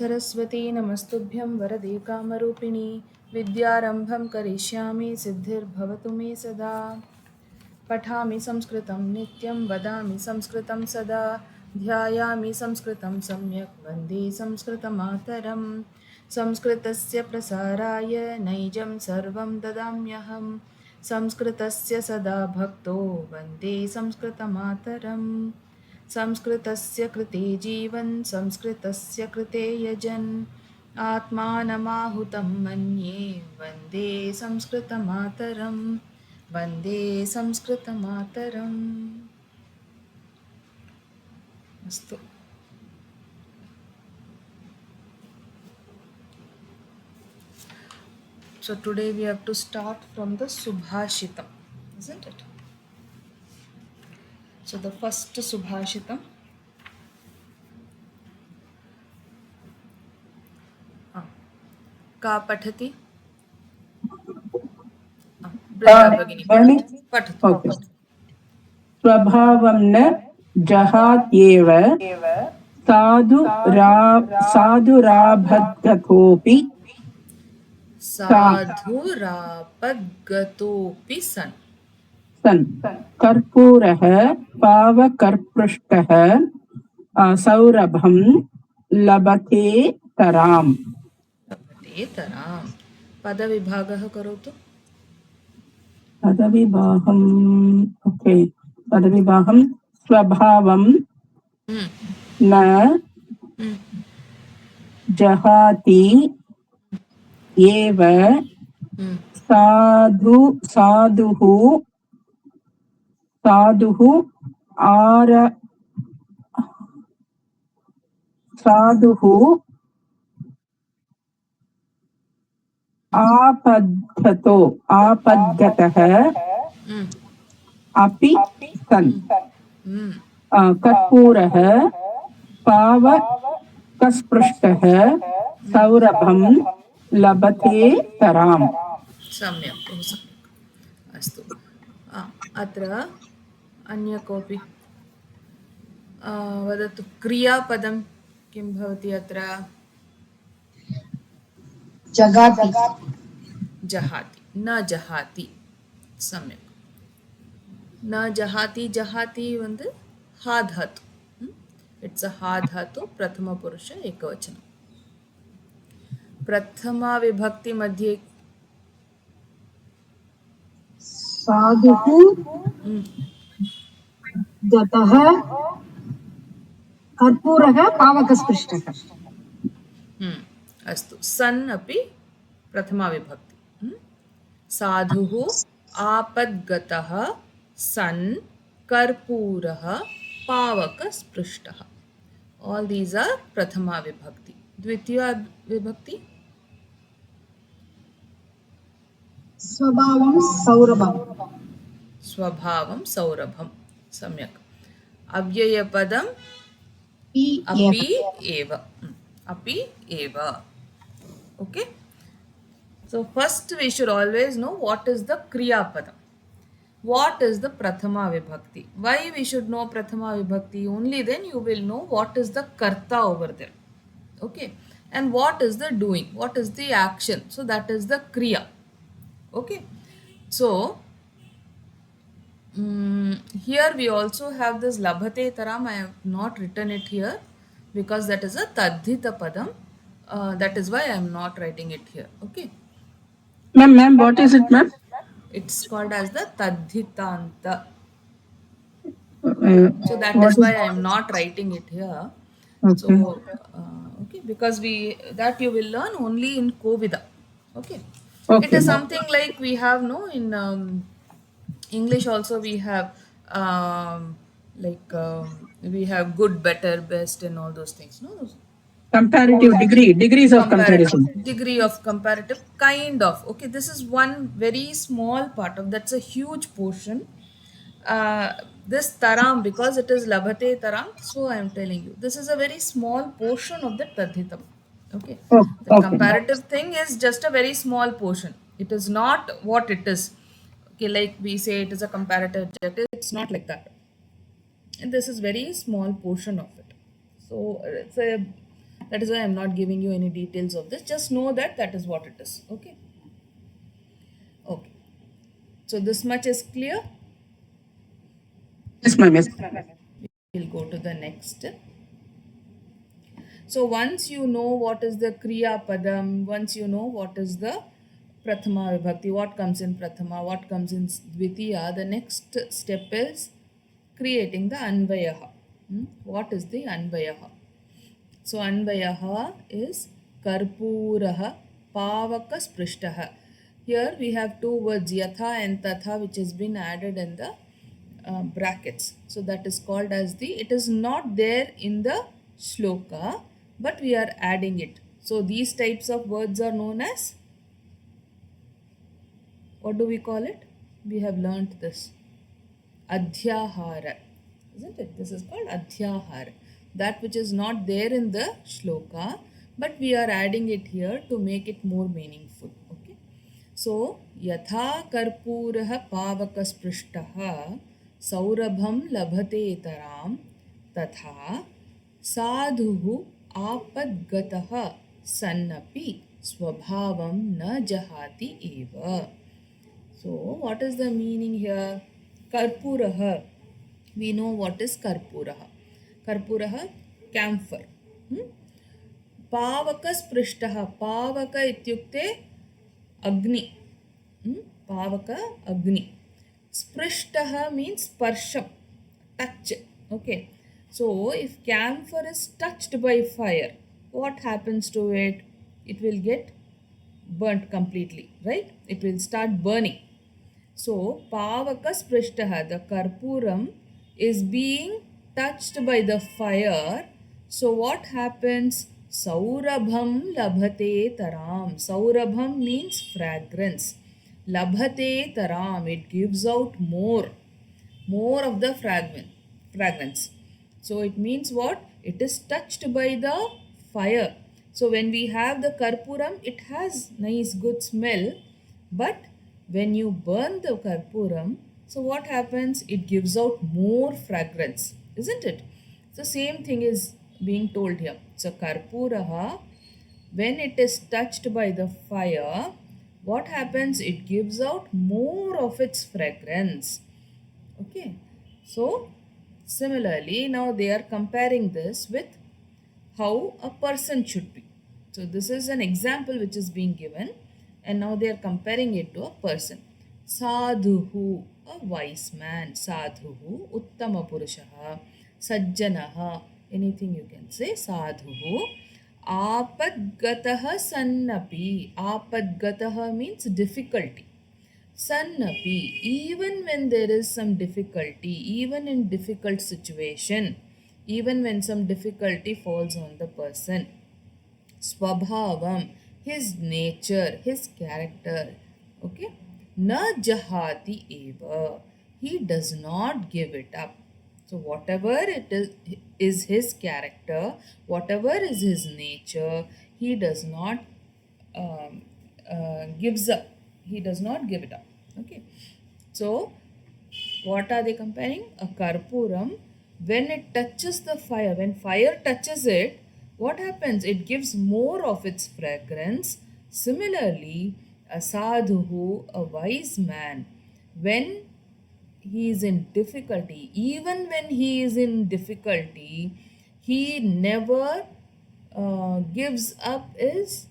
सरस्वती नमस्तुभ्यं वरदे कामरूपिणी विद्यारम्भं करिष्यामि सिद्धिर्भवतु मे सदा। पठामि संस्कृतं नित्यं वदामि संस्कृतं सदा ध्यायामि संस्कृतं सम्यक् वन्दे संस्कृतमातरं। संस्कृतस्य प्रसाराय नैजं सर्वं ददाम्यहं। संस्कृतस्य सदा भक्तो वन्दे संस्कृतमातरम्। संस्कृतस्य कृते जीवन् संस्कृतस्य कृते यजन् आत्मानमाहुतं मन्ये वन्दे संस्कृतमातरम्। वन्दे संस्कृतमातरम्। अस्तु। So today we have to start from the Subhashitam, isn't it? So the first Subhashitam. का पठति? बृन्दा भगिनी पठतु। ओके। स्वभावं न जहात्येव साधुरापद्गतोऽपि साधुरापद्गतोऽपि सन् कर्पूरः पावकर्पृष्टः सौरभं लभते तराम्। लभते तराम्। पदविभागः करोतु। पदविभागं स्वभावं न जहाति एव साधुः आपद्गतः अपि सन् कर्पूरः पावकस्पृष्टः सौरभं लभते तराम्। सम्यक्, बहु सम्यक्। अस्तु। अत्र अन्य कोऽपि वदतु। क्रियापदं किं भवति अत्र? जगाति। जहाति, न जहाति। सम्यक्। न जहाति, जहाति வந்து हा धातु. इट्स् अ हा धातु, प्रथमपुरुष एकवचनं. प्रथमा विभक्ति मध्ये साधुः गतः कर्पूरः पावकस्पृष्टः। अस्तु। सन् अपि प्रथमा विभक्ति. साधुः आपद्गतः सन् कर्पूरः पावकस्पृष्टः. All these are प्रथमा विभक्ति. द्वितीया विभक्ति स्वभावं सौरभं। स्वभावं सौरभं. सम्यक्. अव्ययपदम् अपि एव. अपि एव. Okay. So first we should always know what is the kriya padam. What is the prathama vibhakti? Why we should know prathama vibhakti? Only then you will know what is the karta over there. Okay. And what is the doing? What is the action? So that is the kriya. Okay. So here we also have this labhate taram. I have not written it here because that is a tadhita padam. That is why I am not writing it here. Okay. Ma'am, what is it, ma'am? It's called as the tadhitanta. So that What is why is- I am not writing it here. Okay. So okay, because that you will learn only in Kovida. Okay. Okay, It is ma'am. something like we have in English also we have we have good, better, best, and all those things. No. Comparative degrees of comparison. Degree of comparative, kind of. Okay, this is one very small part of that's a huge portion. This taram, because it is labhate taram, so I am telling you this is a very small portion of the tadhitam. Okay. Oh, The okay. comparative thing is just a very small portion. It is not what it is. Okay, like we say it is a comparative adjective, it's not like that. And this is very small portion of it. So it's a That is why I'm not giving you any details of this. Just know that that is what it is. Okay. Okay. So this much is clear. Yes, ma'am. Yes. We'll go to the next. So once you know what is the Kriya Padam, once you know what is the Prathama Vibhakti, what comes in Prathama, what comes in Dvitiya, the next step is creating the Anvayaha. What is the Anvayaha? So Anvayaha is Karpuraha Pavaka Sprishtaha. Here we have two words Yatha and Tatha which has been added in the brackets. So that is called as the, it is not there in the shloka but we are adding it. So these types of words are known as, what do we call it? We have learnt this. Adhyahara. Isn't it? This is called Adhyahara. That which is not there in the shloka, but we are adding it here to make it more meaningful. Okay. So, Yatha Karpuraha Pavakasprushtaha Saurabham Labhate Taram Tatha Sadhuhu Apadgataha Sannapi Swabhavam Na Jahati Eva. So, what is the meaning here? Karpuraha. We know what is Karpuraha. Karpuraha, camphor. Pavaka sprishtaha. Pavaka ityukte Agni. Pavaka Agni. Sprishtaha means parsham, touch. Okay. So, if camphor is touched by fire, what happens to it? It will get burnt completely, right? It will start burning. So, Pavaka Sprishtaha, the Karpuram is being touched by the fire. So, what happens? Saurabham Labhate Taram. Saurabham means fragrance. Labhate Taram, it gives out more of the fragrance. So, it means what? It is touched by the fire. So, when we have the Karpuram, it has nice good smell, but when you burn the karpuram, so what happens? It gives out more fragrance, isn't it? So same thing is being told here. So karpuraha, when it is touched by the fire, what happens? It gives out more of its fragrance. Okay. So similarly, now they are comparing this with how a person should be. So this is an example which is being given and now they are comparing it to a person. Sadhuhu, a wise man. Sadhuhu, uttama purushaha. Sajjanaha, anything you can say. Sadhuhu. Apadgataha sannapi. Apadgataha means difficulty. Sannapi, even when there is some difficulty, even in difficult situation, even when some difficulty falls on the person. Swabhavam, his nature, his character. Okay. Na jahati eva. He does not give it up. So whatever it is his character, whatever is his nature, he does not gives up. He does not give it up. Okay. So what are they comparing? A karpuram, when it touches the fire, when fire touches it, what happens? It gives more of its fragrance. Similarly, a sadhuhu, a wise man, when he is in difficulty, even when he is in difficulty, he never gives up his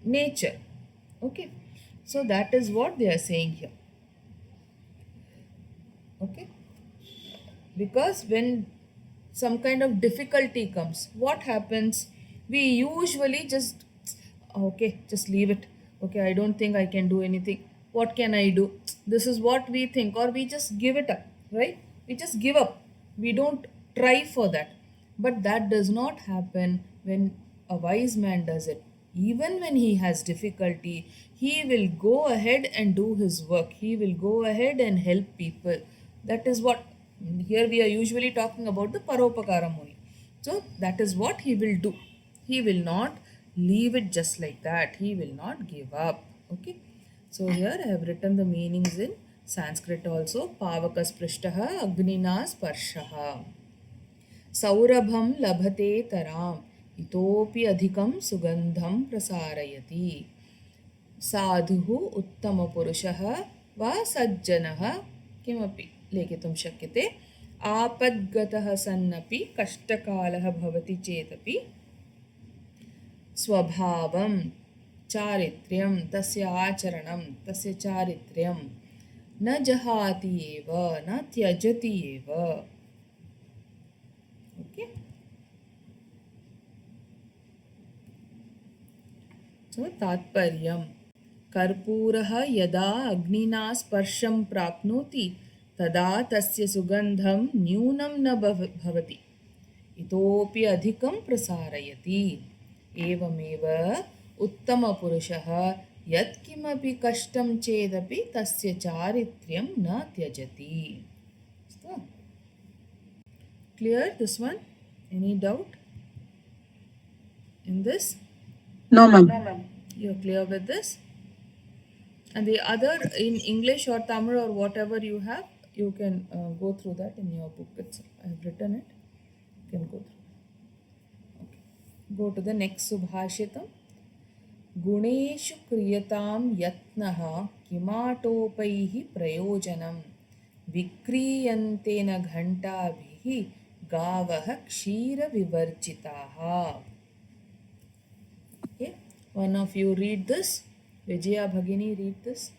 nature. Okay. So that is what they are saying here. Okay. Because when some kind of difficulty comes, what happens? We usually just, okay, just leave it. Okay, I don't think I can do anything. What can I do? This is what we think, or we just give it up, right? We just give up. We don't try for that. But that does not happen when a wise man does it. Even when he has difficulty, he will go ahead and do his work. He will go ahead and help people. That is what, here we are usually talking about the Paropakaram only. So that is what he will do. He will not leave it just like that. He will not give up. Okay. So here I have written the meanings in Sanskrit also. Pavakas prishtaha agnina sparshaha. सौरभं लभते तराम् इतोपि अधिकं सुगन्धं प्रसारयति साधुः उत्तमपुरुषः वा सज्जनः किमपि लेखितुं शक्यते आपद्गतः सन्नपि कष्टकालः भवति चेदपि स्वभावं चारित्र्यं तस्य आचरणं तस्य चारित्र्यं न जहाति एव न त्यजति एव ओके सो तात्पर्यं कर्पूरः यदा अग्निना स्पर्शं प्राप्नोति तदा तस्य सुगन्धं न्यूनं न भवति इतोपि अधिकं प्रसारयति एवमेव उत्तमपुरुषः यत्किमपि कष्टं चेदपि तस्य चारित्र्यं न त्यजति clear this one any doubt in this No, ma'am. you're clear with this and the other in English or Tamil or whatever you have you can go through that in your book itself I have written it you can go through okay go to the next subhashitam गुणेषु क्रियतां यत्नः किमाटोपैः प्रयोजनं विक्रीयन्ते न घण्टाभिः गावः क्षीरविवर्जिताः okay one of you read this Vijaya Bhagini read this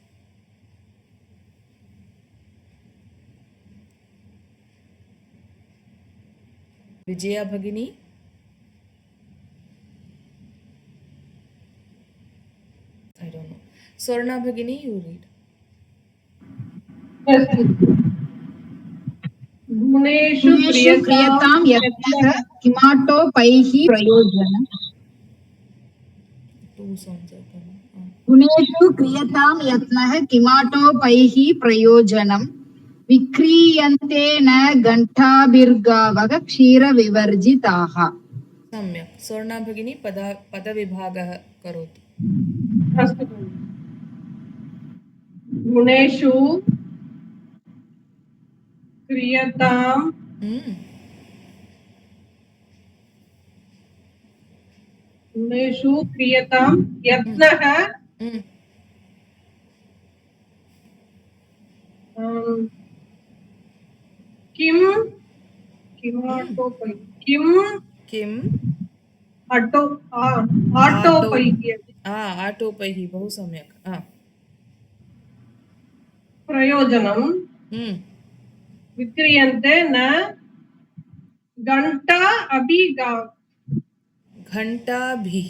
Vijaya Bhagini I don't know. Swarna Bhagini, you read. गुणेषु गुणेषु क्रियतां यत्नः किमाटोपैः प्रयोजनम् Two songs are coming. गुणेषु क्रियतां यत्नः किमाटोपैः प्रयोजनं विक्रीयन्ते न घण्टाभिर्गावः क्षीरविवर्जिताः सम्यक्. Swarna Bhagini, पदविभागः करोतु. अस्तु गुणेषु क्रियतां गुणेषु क्रियतां यत्नः किं किमाटोपै किं किम् आटोपैः आटोपैः बहु सम्यक् प्रयोजनं विक्रियन्ते न घण्टा अपि घण्टाभिः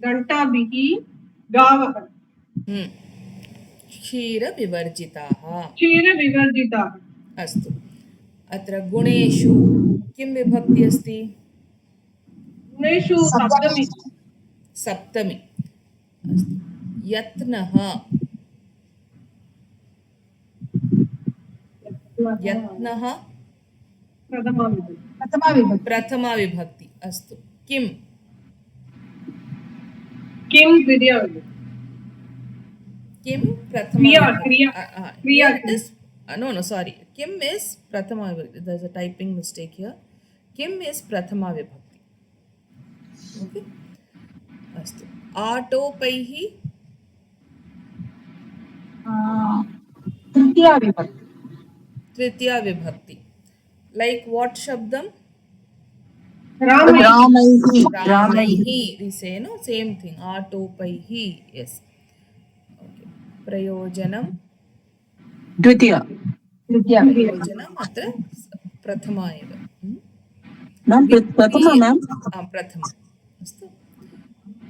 घण्टाभिः गावः क्षीरविवर्जिताः क्षीरविवर्जिताः अस्तु अत्र गुणेषु किं विभक्ति अस्ति गुणेषु सप्तमी अस्तु यत्नः यत्नः प्रथमा विभक्ति अस्तु किं किं क्रिया किं प्रथमा क्रिया no sorry kim is prathama vibhakti there's a typing mistake here kim is prathama vibhakti okay astu atopaihi tritiya vibhakti like what shabdam ramaihi we say no same thing atopaihi yes okay prayojanam द्वितीया प्रयोजनम् अत्र प्रथमा एव ma'am प्रथमा ma'am प्रथमा अस्तु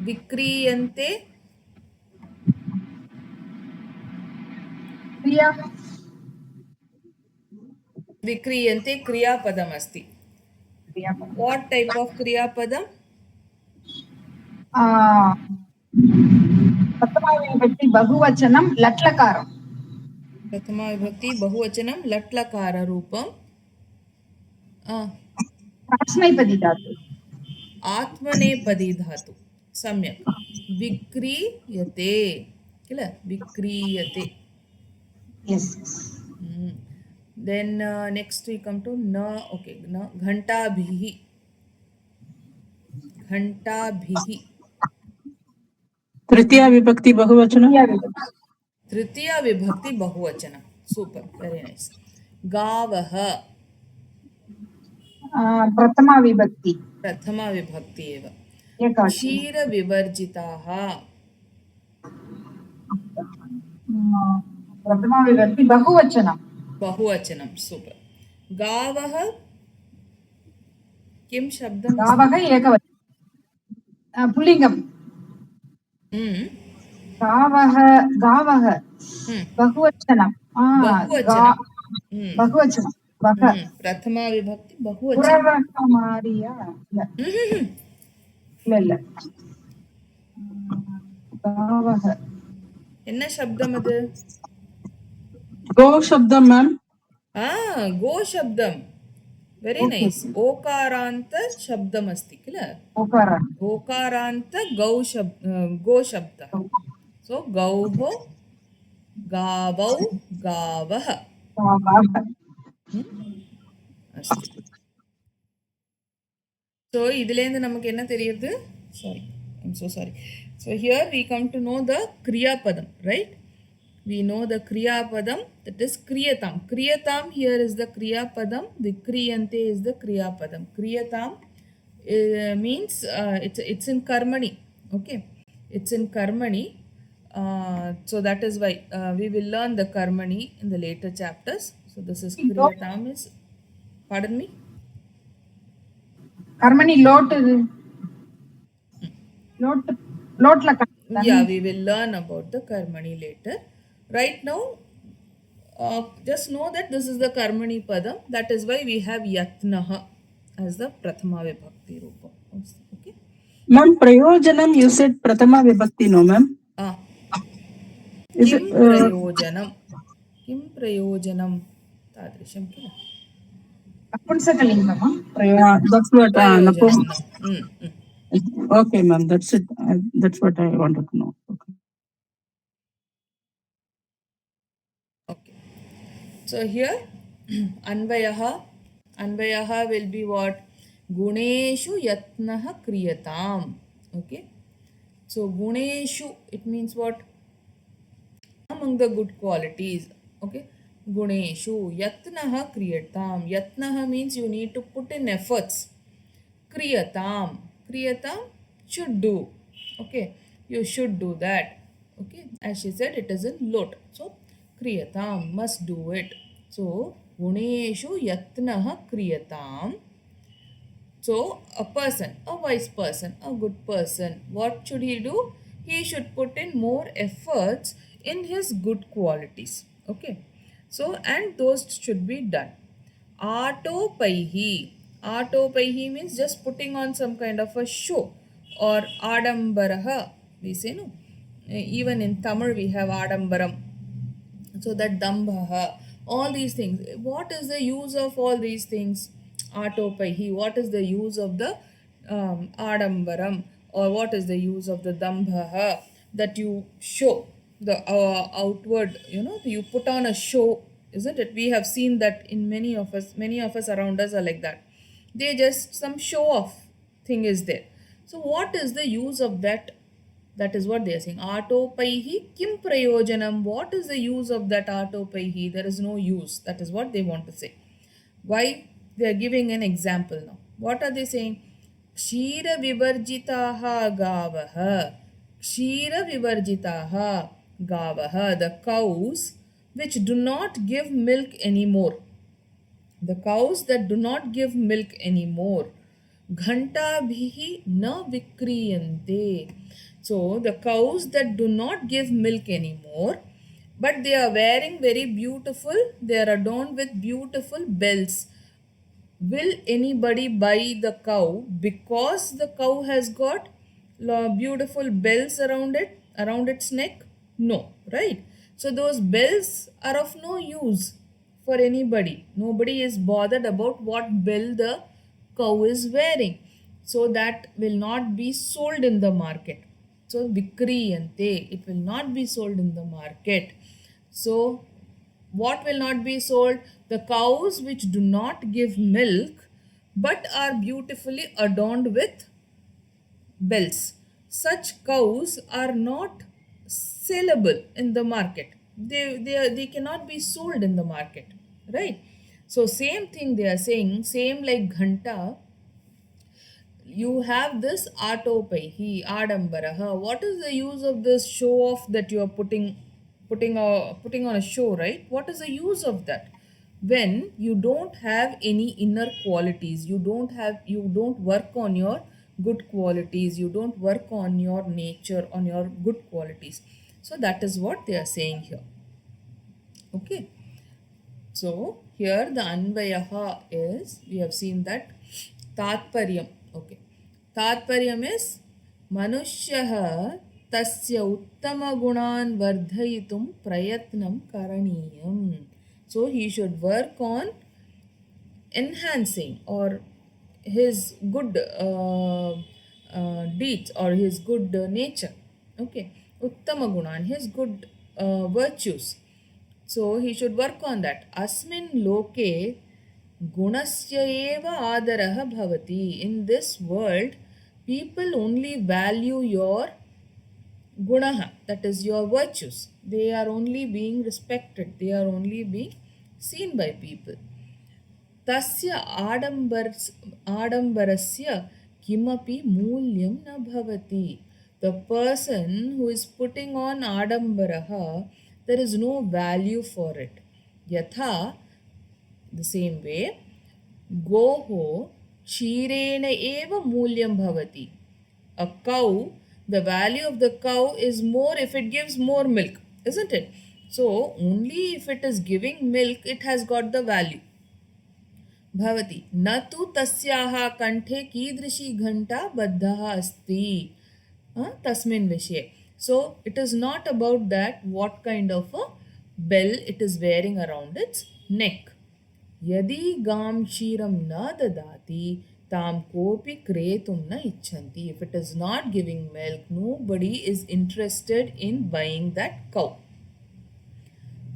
विक्रीयन्ते विक्रीयन्ते क्रियापदम् अस्ति watt tap of क्रियापदम् प्रथमाविभक्ति बहुवचनं लट्लकारम् प्रथमा विभक्ति बहुवचनं लट्लकाररूपं आत्मनेपदी धातु आत्मनेपदी धातु सम्यक् विक्रीयते किल विक्रीयते Then next we come to na. Okay, na ghantabhihi. Ghantabhihi. तृतीया विभक्ति बहुवचनम तृतीया विभक्ति Tritiya vibhakti bahuvachana. Super, very nice. Gavaha. प्रथमा विभक्ति प्रथमा विभक्ति एव. एकवचनं क्षीरविवर्जिताः. प्रथमा विभक्ति बहुवचनं बहुवचनं. सूपर्. गावः किं शब्दम्? गावः एकवचनं पुल्लिङ्गं हम्म, गावः गावः हम्म, बहुवचनं बहुवचनं. हम्म, बहुवचनं वः प्रथमा विभक्ति बहुवचनं. पुरवकमार्य हम्म, இல்ல गावः என்ன शब्दம் அது? गो शब्दम मैम गो शब्दं. Very nice. ओकारान्त शब्दम् अस्ति किल? ओकार ओकारान्त गो शब्दः. सो गौः गावौ गावः गावः अस्ति. ஸோ இதுலேருந்து நமக்கு என்ன தெரியுது? Sorry, I'm so sorry. So here we come to know the கிரியாபதம், right? We know the kriyapadam, that is kriyatam. Kriyatam here is the kriyapadam, vikriyante is the kriyapadam. Kriyatam means it's in karmani, okay? It's in karmani. So that is why we will learn the karmani in the later chapters. So this is kriyatam is, pardon me? कर्मणि लोट लोट लोट् लकार Yeah, we will learn about the karmani later. Right now, just know that this is the karmani padam. That is why we have yatnaha as the prathama vibhakti rupa. Okay. Ma'am प्रयोजनम you said प्रथमा विभक्ति no ma'am Ah, is kim prayojanam? Kim prayojanam? Tadrisham kila. नपुंसकलिङ्गं that's what Prayojanam. okay ma'am that's it that's what I wanted to know. Okay. So here Anvayaha will be what? Guneshu yatnaha kriyatam. Okay. So Guneshu, it means what? Among the good qualities. Okay. Guneshu yatnaha kriyatam. Yatnaha means you need to put in efforts. Kriyatam. Kriyatam should do. Okay. You should do that. Okay. As she said, it is in lot. So kriyatam, must do it. So guneshu yatnaha kriyatam. So a person, a wise person, a good person, what should he do? He should put in more efforts in his good qualities. Okay. So and those should be done. Atopaihi. Atopaihi means just putting on some kind of a show, or adambaraha. We say no. Even in Tamil we have adambaram. So that dambhaha, all these things. What is the use of all these things? Atopaihi. What is the use of the adambaram, or what is the use of the dambhaha? That you show the outward, you put on a show, isn't it? We have seen that in many of us around us are like that. They just, some show off thing is there. So what is the use of that? That is what they are saying. Atopaihi kim prayojanam. What is the use of that atopaihi? There is no use. That is what they want to say. Why? They are giving an example now. What are they saying? Kshira vivarjitaha gavaha. Kshira vivarjitaha gavaha. The cows which do not give milk anymore. The cows that do not give milk anymore. Ghantabhihi na vikriyante. So the cows that do not give milk anymore, but they are wearing very beautiful, they are adorned with beautiful bells. Will anybody buy the cow because the cow has got beautiful bells around it, around its neck? No, right? So those bells are of no use for anybody. Nobody is bothered about what bell the cow is wearing. So that will not be sold in the market. So vikriyante, it will not be sold in the market. So what will not be sold? The cows which do not give milk but are beautifully adorned with bells. Such cows are not saleable in the market. They cannot be sold in the market, right? So same thing they are saying, same like ghanta, you have this atopaihi adambaraha. What is the use of this show off that you are putting on a show, right? What is the use of that when you don't have any inner qualities? You don't work on your good qualities, you don't work on your nature, on your good qualities. So that is what they are saying here. Okay, so here the Anvayaha is, we have seen that Tatparyam. Okay. Tatparyam is Manushyaha tasya uttama gunan vardhayitum prayatnam karaniyam. So he should work on enhancing or his good deeds or his good nature. Okay. Uttama gunan, his good virtues. So he should work on that. Asmin loke gunasya eva adaraha bhavati. In this world, people only value your gunaha, that is your virtues. They are only being respected. They are only being seen by people. Tasya adambarasya kimapi mulyam na bhavati. The person who is putting on adambaraha, there is no value for it. Yatha, the same way, goho chirena eva mulyam bhavati. A cow, the value of the cow is more if it gives more milk, isn't it? So only if it is giving milk, it has got the value. भवति न तु तस्याः कंठे कीदृशी घंटा बद्धः अस्ति तस्मिन् विषये. So it is not about that what kind of a bell it is wearing around its neck. यदि गां क्षीरं न ददाति तां कोऽपि क्रेतुं न इच्छन्ति. If it is not giving milk, nobody is interested in buying that cow.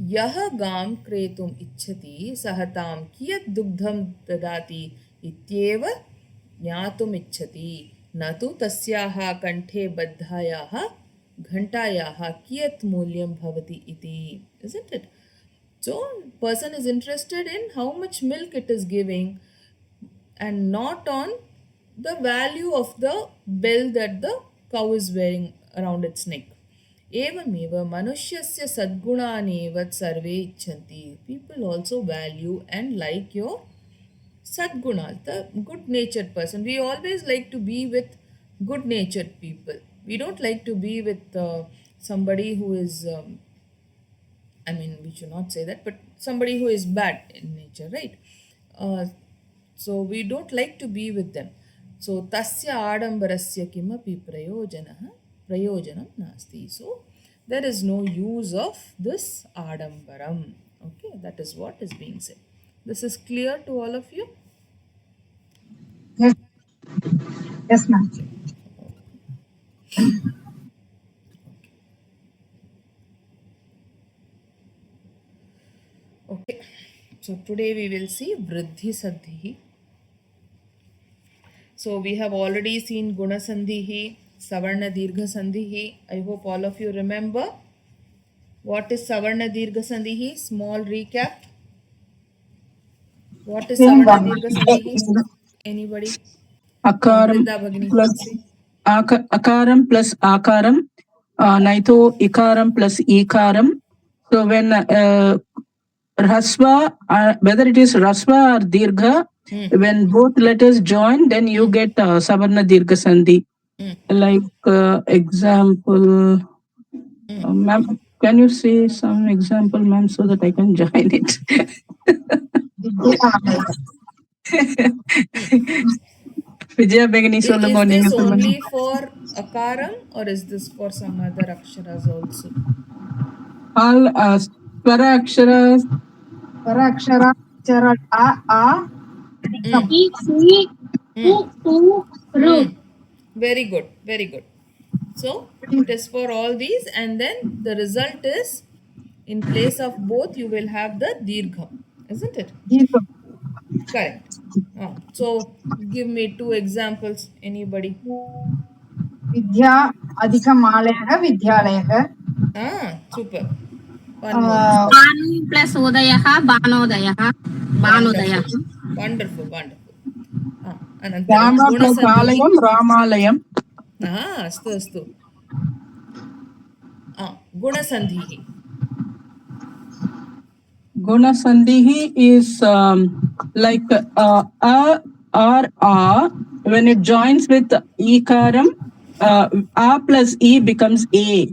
यह गां क्रेतुम् इच्छति सः तां कियत् दुग्धं ददाति इत्येव ज्ञातुम् इच्छति, न तु तस्याः कंठे बद्धायाः घंटायाः कियत् मूल्यं भवति इति. Isn't it? So person is interested in how much milk it is giving and not on the value of the bell that the cow is wearing around its neck. एवमेव मनुष्यस्य सद्गुणानेव सर्वे इच्छन्ति. People also value and like your sadgunas, the good natured person. We always like to be with good natured people. We don't like to be with somebody who is I mean, we should not say that, but somebody who is bad in nature, right? So we don't like to be with them. So tasya adambarasya kimapi prayojanam nasti. So there is no use of this adambaram. Okay, that is what is being said. This is clear to all of you? Yes, yes, ma'am. Okay, so today we will see Vriddhi Sandhihi. So we have already seen Guna Sandhihi, Savarna Dirgha Sandhihi. I hope all of you remember. What is Savarna Dirgha Sandhihi? Small recap. What is Same Savarna one. Dirgha Sandhihi? Anybody? Akaram Amrita Bhagini. plus akaram plus akaram, naito ikaram plus ikaram. So when rasva, whether it is rasva or dirgha, when both letters join, then you get savarna dirgha sandhi. Like example, ma'am, can you say some example, ma'am, so that I can join it? Vijaya Begini Is Solomon. this only for Akaram or is this for some other Aksharas also? All Swara Aksharas. Swara akshara, chara, a, E, C, U, Ru. Very good, very good. So it is for all these, and then the result is in place of both you will have the Dirgha. isn't it? Geetu. Correct. So give me two examples. Anybody? Vidya अधिकमालयः विद्यालयः Super. One more. Banu plus Udayah, Banodayah, Banodayah. Wonderful. Wonderful. Anantaram Rama plus Gunasandhi. Alayam, Ramalayam. अस्तु अस्तु. गुणसन्धिः. Guna Sandhi is like a or a. When it joins with ekaram, a plus e becomes a.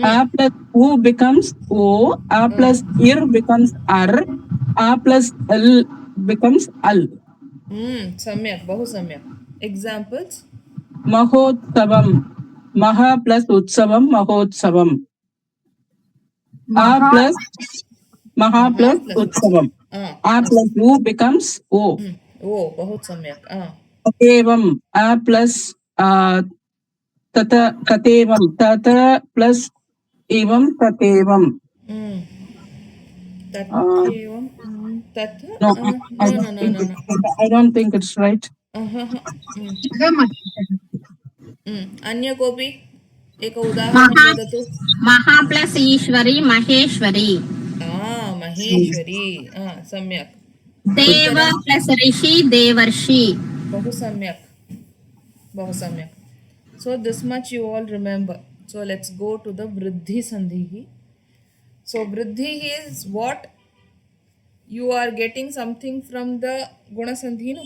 A plus u becomes o. A plus ir becomes ar. A plus l becomes al. सम्यक्, बहु सम्यक्. Examples? Mahotsavam. Maha plus utsavam, Mahotsavam. A plus Maha plus utsavam. A plus u becomes o. ओ बहुत सम्यक्. Tatevam. A plus tatevam. Tata plus evam tatevam. तथैवं तत् No, no. I don't think it's right. अन्य कोऽपि एक उदाहरणं वदतु. Maha plus Ishwari, Maheshwari. महेश्वरी. सम्यक्. Deva plus Rishi, Devarshi. बहु सम्यक्. बहु सम्यक्. So this much you all remember. So let's go to the Vriddhi Sandhi. So Vriddhi is what you are getting something from the Guna Sandhi, no?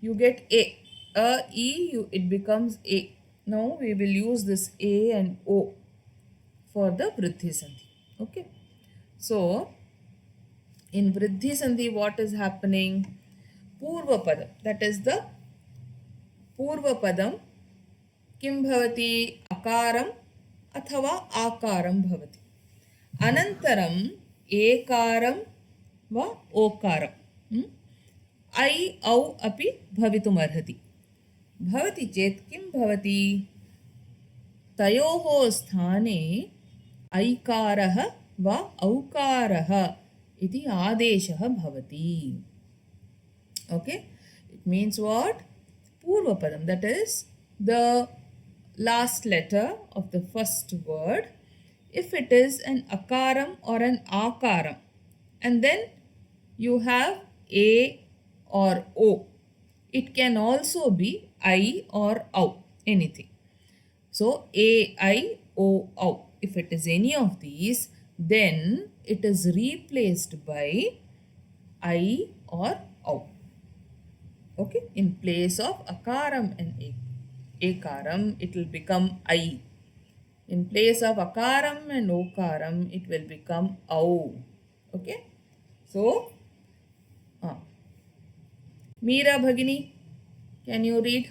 You get A. It becomes A. Now we will use this A and O for the Vriddhi Sandhi. Okay. So in Vriddhi Sandhi, what is happening? Purva Padam. That is the Purva Padam. Kim bhavati? Akaram अथवा आकारं भवति. अनन्तरम् एकारं वा ओकारम् I औ अपि भवितुमर्हति. भवति चेत् किं भवति? तयोः स्थाने ऐकारः वा औकारः इति आदेशः भवति. Okay, it means what? Purvapadam, that is the last letter of the first word. If it is an akaram or an akaram, and then you have A or O, it can also be I or OU, anything. So A, I, O, OU. If it is any of these, then it is replaced by I or OU. Okay, in place of akaram and ekaram, it will become I. In place of akaram and okaram, it will become au. Okay, so Meera Bhagini, can you read?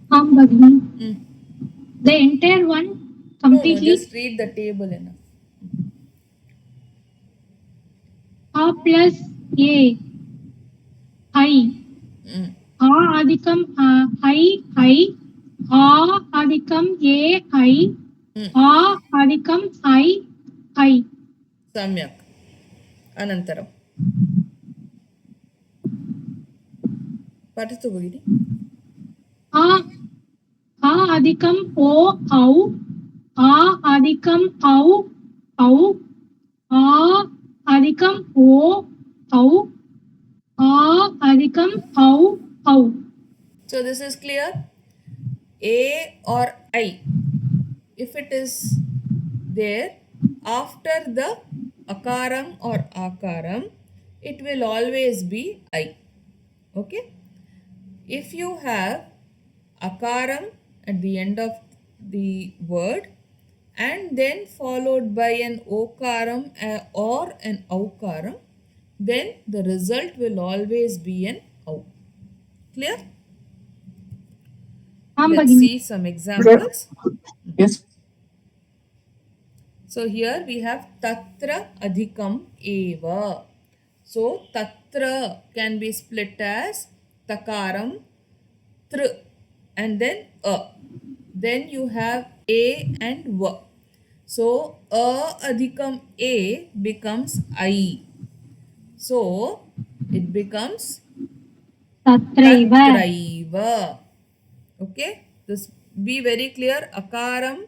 Bhagini. The entire one completely. No, just read the table enough. A plus A, I. A adhikam I, A adhikam A, I. A adhikam I. Samyak. Anantaram. Patithu Bhagini. A adhikam O, au. A adhikam au. A adhikam O, au. A adhikam au. So this is clear. A or I, if it is there after the akaram or akaram, it will always be I. Okay. If you have akaram at the end of the word and then followed by an okaram or an aukaram, then the result will always be an au. Clear? Let's see some examples. Yes. So here we have tatra adhikam eva. So tatra can be split as takaram, tr, and then a. Then you have a and v. So a adhikam a becomes I. So it becomes tatraiva tatraiva. Okay, this be very clear. Akaram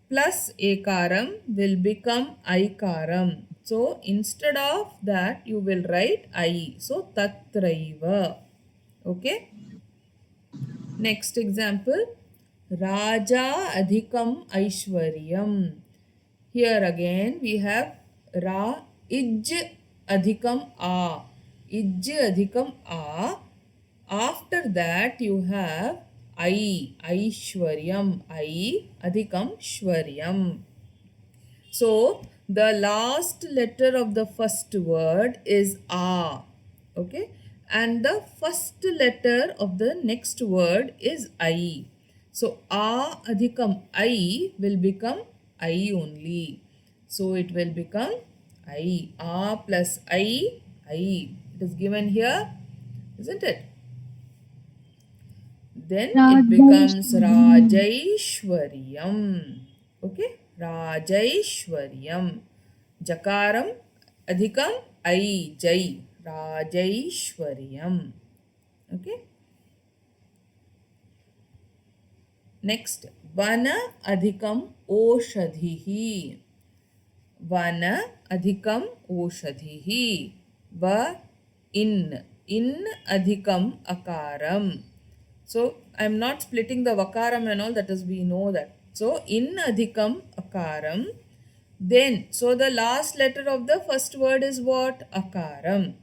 plus ekaram will become aikaram. So instead of that you will write I. So tatraiva. Okay. Next example. Raja adhikam aishwaryam. Here again we have ra ij adhikam a. Ij adhikam a. After that you have aishwaryam. I adhikam shwaryam. So the last letter of the first word is a. Okay. And the first letter of the next word is I. So a adhikam I will become I only. So it will become I. A plus I. It is given here, isn't it? Then it becomes Rajaishwaryam. Okay, Rajaishwaryam. Jakaram adhikam I jai. Rajaishwaryam. Okay. Next, Vana adhikam oshadhihi. Vana adhikam oshadhihi. Va in adhikam akaram. So I'm not splitting the vakaram and all, that is we know that. So in adhikam akaram. Then so the last letter of the first word is what? Akaram.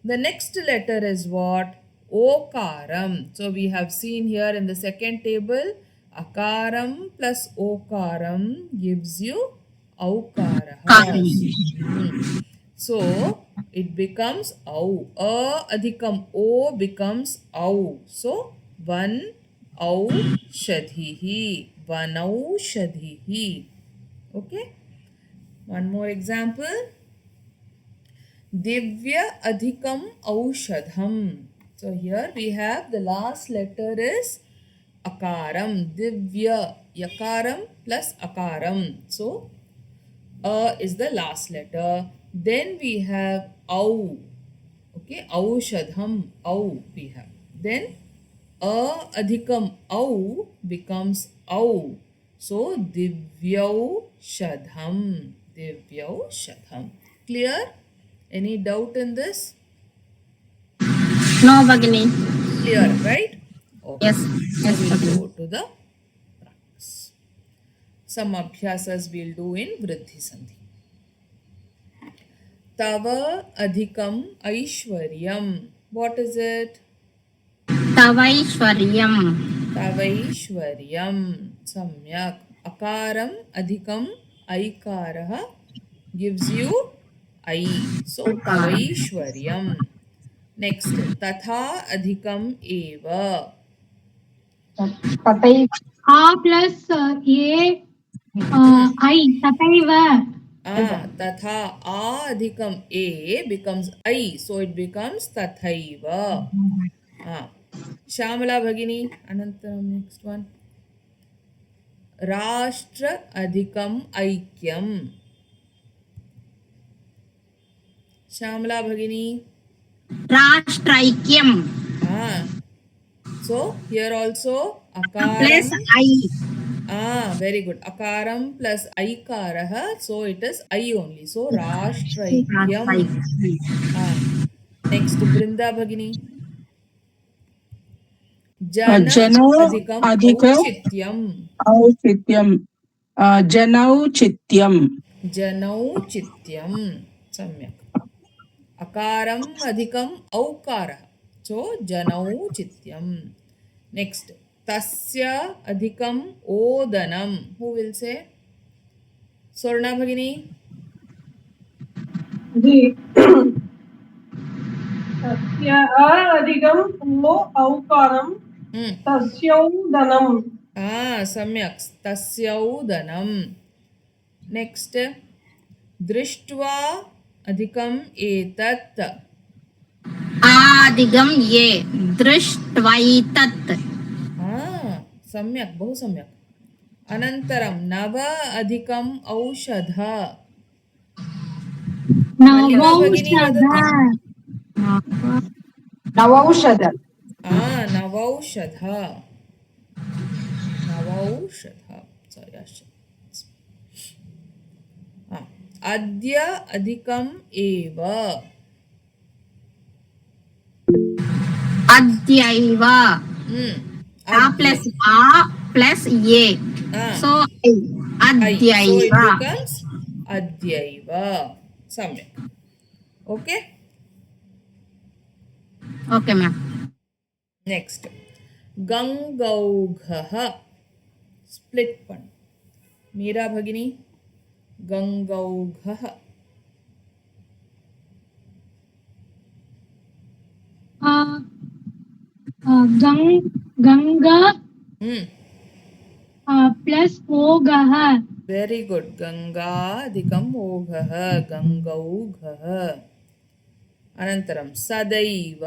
The next letter is what? Okaram. So we have seen here in the second table, akaram plus okaram gives you aukaraha. So it becomes au. A adhikam o becomes au. So one au shadhihi. One au shadhihi. Okay. One more example. Divya adhikam aushadham. So here we have the last letter is akaram. Divya. Yakaram plus akaram. So is the last letter. Then we have au. Okay, aushadham. Au we have. Then adhikam au becomes au. So divyau shadham. Divyau shadham. Clear? Any doubt in this? No, Bhagini. Clear, right? Okay. Yes. So we'll go to the practice. Some abhyasas we'll do in Vriddhi Sandhi. Tava adhikam aishwaryam. What is it? Tavaishwaryam. Tavaishwaryam. Samyak. Akaram adhikam aikaraha gives you I. So tavaishwaryam. Next. Tatha adhikam eva. तथै a plus a I tataiva Tatha a adhikam a becomes I. So it becomes tathaiva. Shamala Bhagini. Anantaram, next one. Rashtra adhikam aikyam. Shamala Bhagini. Rashtraikyam. So here also Plus akaram. I. Very good. Akaram plus aikaraha. So it is I only. So rashtraikyam. Next Brinda Bhagini. Jana Jano adhikam adhika auchityam. auchityam. Janau chityam. Janau chityam. Samyak. Akaram adhikam aukarah. So janau chityam. Next. Tasya adhikam odanam. Who will say? Sorna Bhagini. तस्य अधिकम् ओ औकारं तस्यौदनं Samyak. Tasyaudanam. Next. Drishtva adhikam etat. Adigam ye. Drishtwaitat. Samyak. Bahu samyak. अनन्तरं नव अधिकम् औषध मल्लिका भगिनी नवौषध वदतु नवौषध नवौषध sorry अद्य अधिकम् एव अद्यैव आ प्लस आ प्लस ये सो so अद्यैव it becomes अद्यैव सम्यक् okay ओके मैम next गङ्गौघः स्प्लिट पण् मीरा भगिनी गङ्गौघः गंगा प्लस ओगः वेरी गुड गंगा अधिकम् ओघः गङ्गौघः अनन्तरं सदैव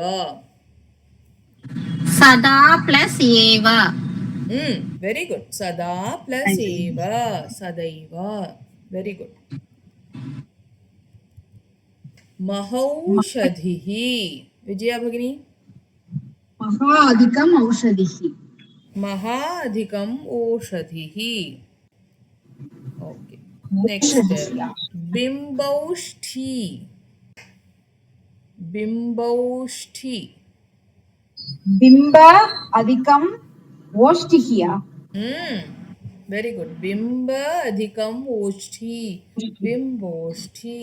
सदा प्लस एव वेरी गुड सदा प्लस एव सदैव वेरी गुड महौषधिः विजया भगिनी महा अधिकम् औषधिः महा अधिकम् ओषधिः ओके नेक्स्ट बिम्बौष्ठी बिम्बौष्ठी बिम्ब अधिकम् ओष्ठिः वेरी गुड बिम्ब अधिकम् ओष्ठी बिम्बोष्ठी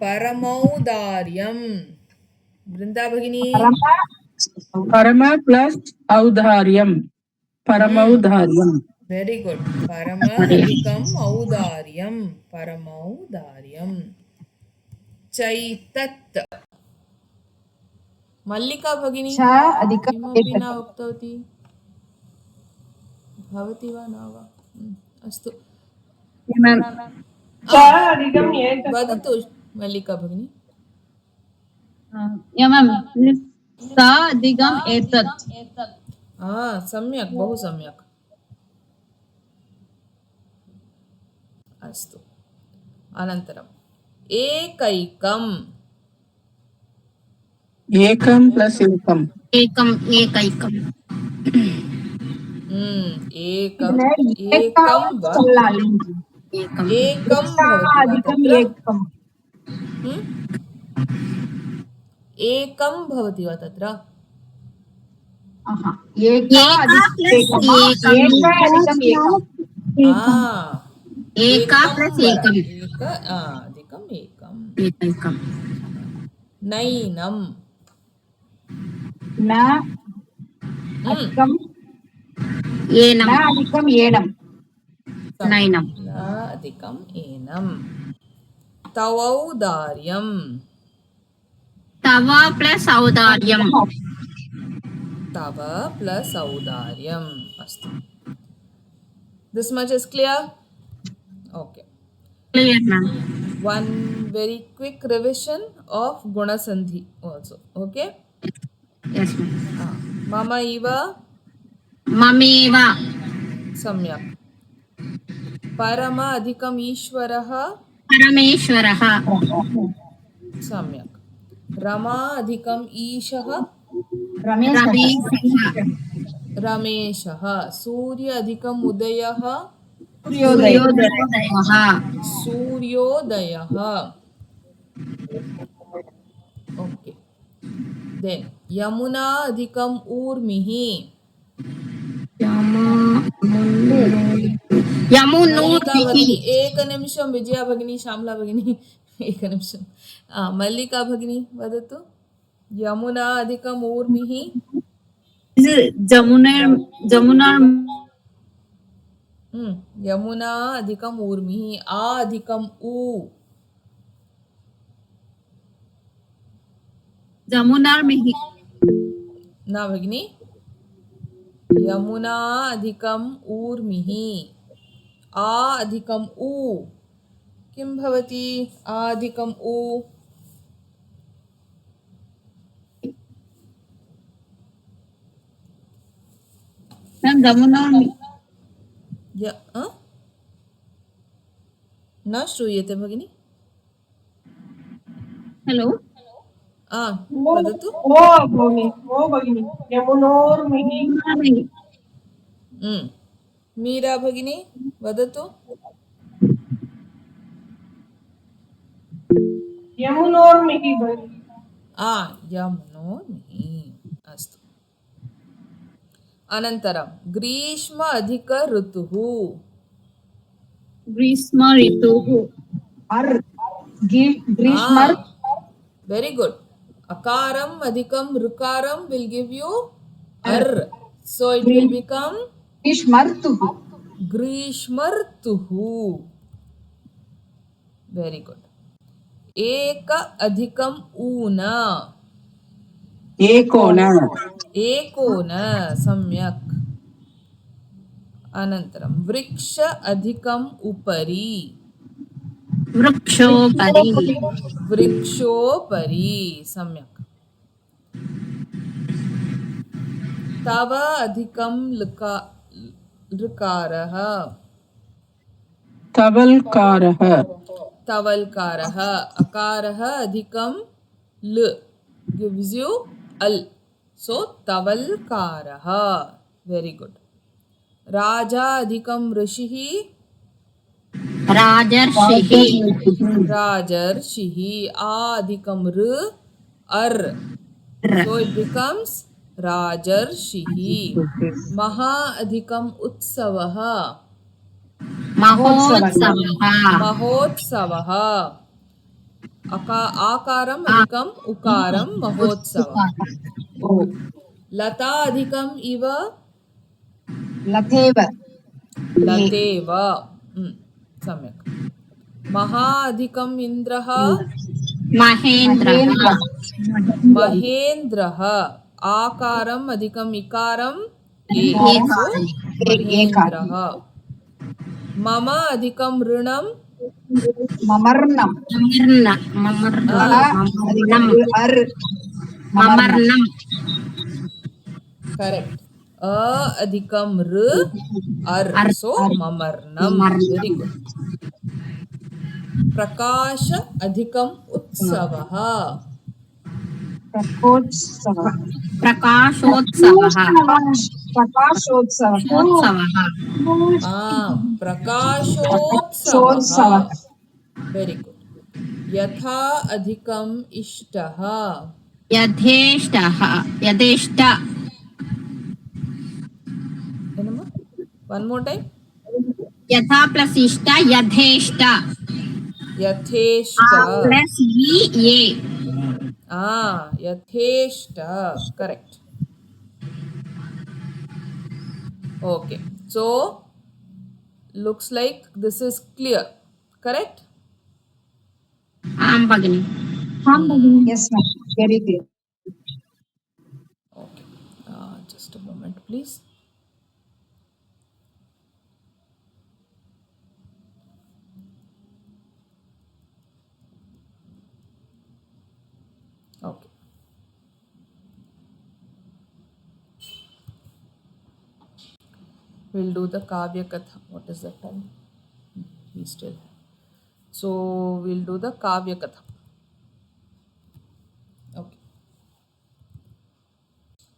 परमौदार्यं वृंदा भगिनी परम प्लस औदार्यम परमौदार्यम वेरी गुड परम अधिकम् औदार्यं परमौदार्यं चैतत् मल्लिका भगिनी च अधिकम् किमपि न एतत् उक्तवती भवति वा न वा अस्तु च अधिकम् एतत् वदतु मल्लिका भगिनी स अधिकम् एतत् सम्यक् बहु सम्यक् अस्तु अनन्तरम् एकैकम् एकम प्लस एकम एकम् एकैकम् एकम् एकः एकं वा चल्लालि एकम् एकं भवति वा अधिकम् तत्र एकम् एकं भवति वा तत्र एका अधिकम् एकम् एका एकं प्लस वरा एकम् एक अधिकम् एकं एकैकम् नैनं न अधिकम् एनं न अधिकम् एनम् नैनं न अधिकम् एनं तवौदार्यं तव प्लस औदार्यम् तव प्लस औदार्यम् अस्तु this much is clear okay clear ma'am one very quick revision of guna sandhi also okay yes ma'am mama iva ममेव सम्यक् परम अधिकम् ईश्वरः परमेश्वरः सम्यक् रमा अधिकम् ईशः रमेशः रमेशः सूर्य अधिकम् उदयः सूर्योदयः सूर्योदयः ओके देन यमुना अधिकम् ऊर्मिः मल्लिका भगिनी एकनिमिषं विजया भगिनी श्यामला भगिनी एकनिमिषं मल्लिका भगिनी वदतु यमुना अधिकम् ऊर्मिः यमुना अधिकम् ऊर्मिः आ अधिकम् ऊ जमुनार्मिः न भगिनी यमुना अधिकम् ऊर्मिः आ अधिकम् ऊ किं भवति आ अधिकम् ऊ जमुनार्मि न श्रूयते भगिनि. हेलो वदतु. ओ भगिनी यमुनोर्मिः मीरा भगिनी वदतु. यमुनोर्मिः भगिनी. यमुनोर्मिः. अस्तु. अनन्तरं ग्रीष्म अधिक ऋतुः. ग्रीष्म ऋतुः. अर् ग्रीष्मर् वेरी गुड. अकारम अधिकम ऋकारम will give you ar, so it will become ग्रीष्मर्तुः ग्रीष्मर्तुः. Very good. एक अधिकम ऊन. एकोन एकोन. सम्यक्. अनन्तरं वृक्ष अधिकम् उपरि. वृक्षोपरि. वृक्षोपरि. सम्यक्. तव अधिकं लकारः. तवल्कारः तवल्कारः. अकारः अधिकं ल gives you al, so तवल्कारः. Very good. राजा अधिकं ऋषिः. राजर्षिः. राजर्षिः. अधिकं ऋ अर्, so it becomes राजर्षिः. महा अधिकम् उत्सवः. महोत्सवः. महोत्सवः. आकारम् अधिकम् उकारं महोत्सवः. लता अधिकम् इव. लथेव लतेव. सम्यक्. महा अधिकम् इन्द्रः. महेन्द्रः. महेन्द्रः. आकारम् अधिकम् इकारम् महेन्द्रः. मम अधिकं ऋणं. ममर्णम् अर् ममर्णम्. करेक्ट. अधिकं ऋ अर्, सो ममर्णम्. वेरी गुड. प्रकाश अधिकम् उत्सवः. प्रकोत्सवः प्रकाशोत्सवः. प्रकाशोत्सवः प्रकाशोत्सवः. वेरी गुड. यथा अधिकम् इष्टः. यथेष्टः. यथेष्ट. One more time. यथा प्लस इष्ट यथेष्ट. यथेष्ट. प्लस ये. यथेष्ट. Correct. Okay, so looks like this is clear. Correct. आम भगिनी. yes ma'am very clear. Okay, just a moment please. Okay. We'll do the Kavya Katha. What is the time? We still have. So we'll do the Kavya Katha. Okay.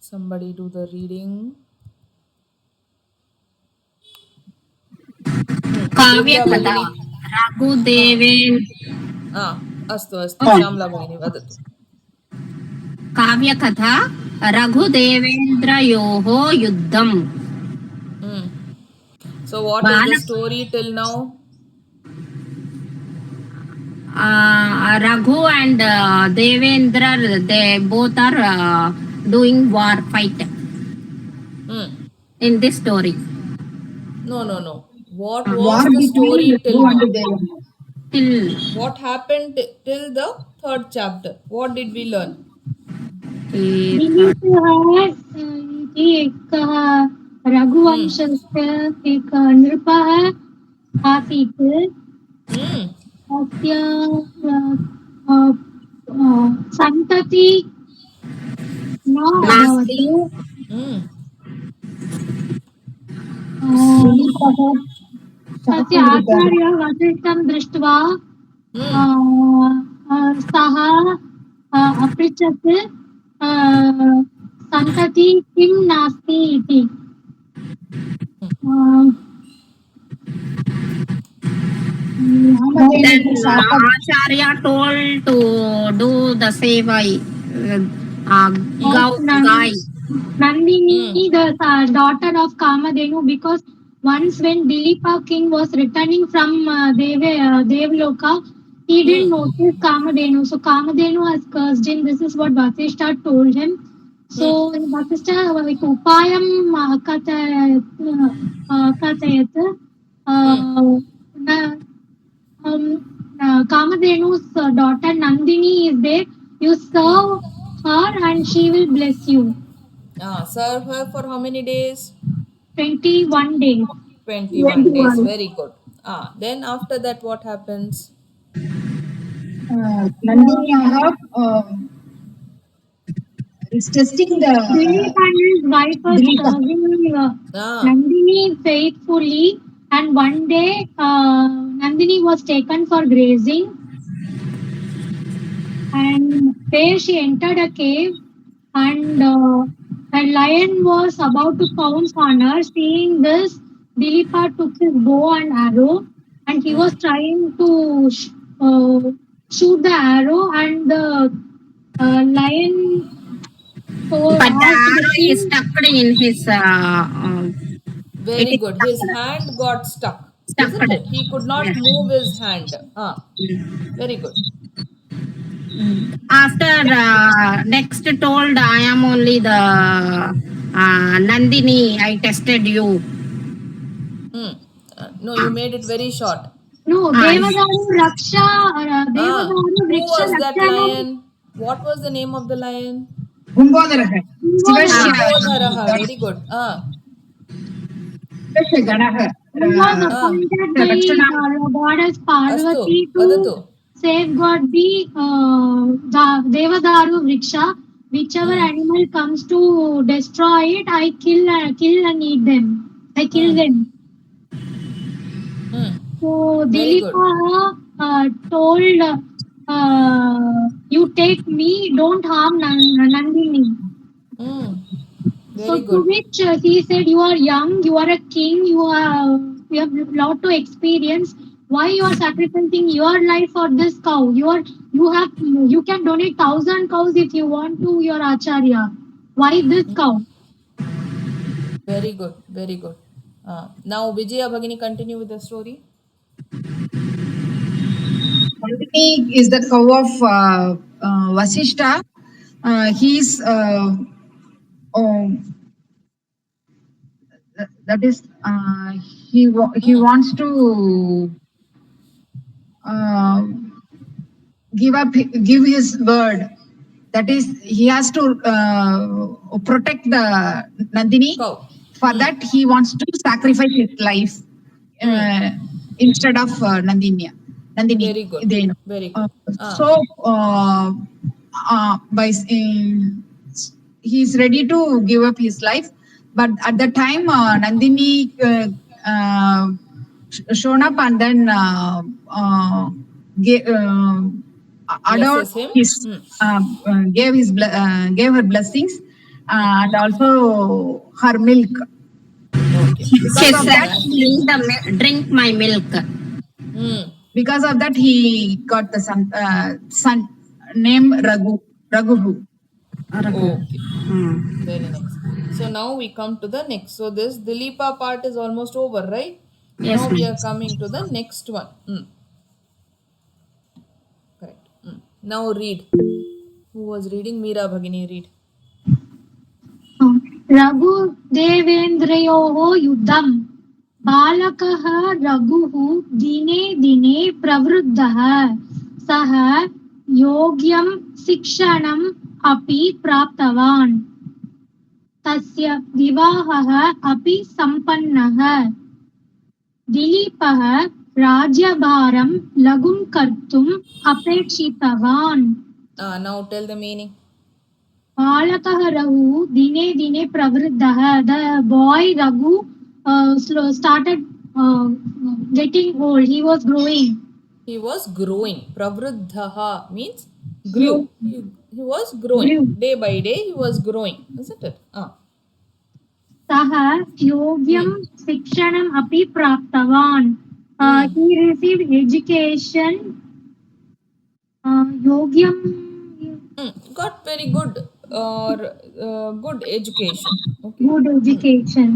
Somebody do the reading. काव्य कथा. रघुदेवेन. अस्तु अस्तु. श्यामला भगिनी वदतु. काव्य कथा रघुदेवेन्द्रयोः युद्धम्. So what is the story till now? Raghu and Devendra, they both are doing war fight in this story. No. What was the story till now? Till What happened till the third chapter? What did we learn? एकः रघुवंशस्य एक नृपः आसीत्. तस्य सन्तति न अभवत्. दिलीपः तस्य आचार्य वसिष्ठं दृष्ट्वा सः अपृच्छत् सन्तति किं नास्ति इति Then Acharya told to do the sevai, guy. Nandini, the daughter of Kamadhenu, because once when Dilipa king was returning from Devloka, he didn't notice Kamadhenu. So Kamadhenu has cursed him. This is what Vasishtha told him. So Vasishtha upayam kathayat. Kamadhenu's daughter Nandini is there. You serve her and she will bless you. Serve her for how many days? 21 days. 21 days. Very good. Then after that, what happens? Nandinyaः is testing the Dilip and his wife are serving Nandini faithfully, and one day Nandini was taken for grazing, and there she entered a cave, and a lion was about to pounce on her. Seeing this, Dilipa took his bow and arrow, and he was trying to shoot the arrow, and the lion. But the arrow is stuck in his. Very good. His hand got stuck. Isn't it? He could not move his hand. Very good. After next told, I am only the Nandini. I tested you. No, you made it very short. No, Devadaru Raksha. Who was that lion? What was the name of the lion? Kumbhodaraha. Kumbhodaraha. Very good. Ganaha. Was appointed by goddess Parvati to safeguard the Devadaru Vriksha. Whichever animal comes to destroy it, I kill and eat them. I kill them. So Dilipa told, you take me, don't harm Nandini. Very To good. which he said, you are young, you are a king, you have a lot to experience. Why you are sacrificing your life for this cow? You can donate 1,000 cows if you want to your Acharya. Why this cow? Very good. Very good. Now Vijaya Bhagini, continue with the story. Nandini is the cow of Vasishtha. He's that is he wants to give his word. That is, he has to protect the Nandini. Cow. For that, he wants to sacrifice his life instead of Nandini. Very good. Very good. So, he's ready to give up his life, but at the time, Nandini shown up and then adored him. his, gave her blessings and also her milk. She said, drink my milk. Because of that, he got the son named Raghu. Okay. Very nice. So now we come to the next. So this Dilipa part is almost over, right? Yes, Now we are coming to the next one. Correct. Now read. Who was reading? Meera Bhagini, read. Raghu Devendryoho Yuddham. बालकः रघुः दिने दिने प्रवृद्धः सः योग्यं शिक्षणम् अपि प्राप्तवान् तस्य विवाहः अपि सम्पन्नः दिलीपः राज्यभारं लघुं कर्तुम् अपेक्षितवान्. Now tell the meaning. बालकः रघु दिने दिने प्रवृद्धः. The boy Raghu started getting old. He was growing. He was growing. Pravruddhaha means grew. He was growing. Grew. Day by day he was growing. Isn't it? सः योग्यं शिक्षणम् अपि प्राप्तवान्. He received education. योग्यं Got very good or good education. Okay. good education.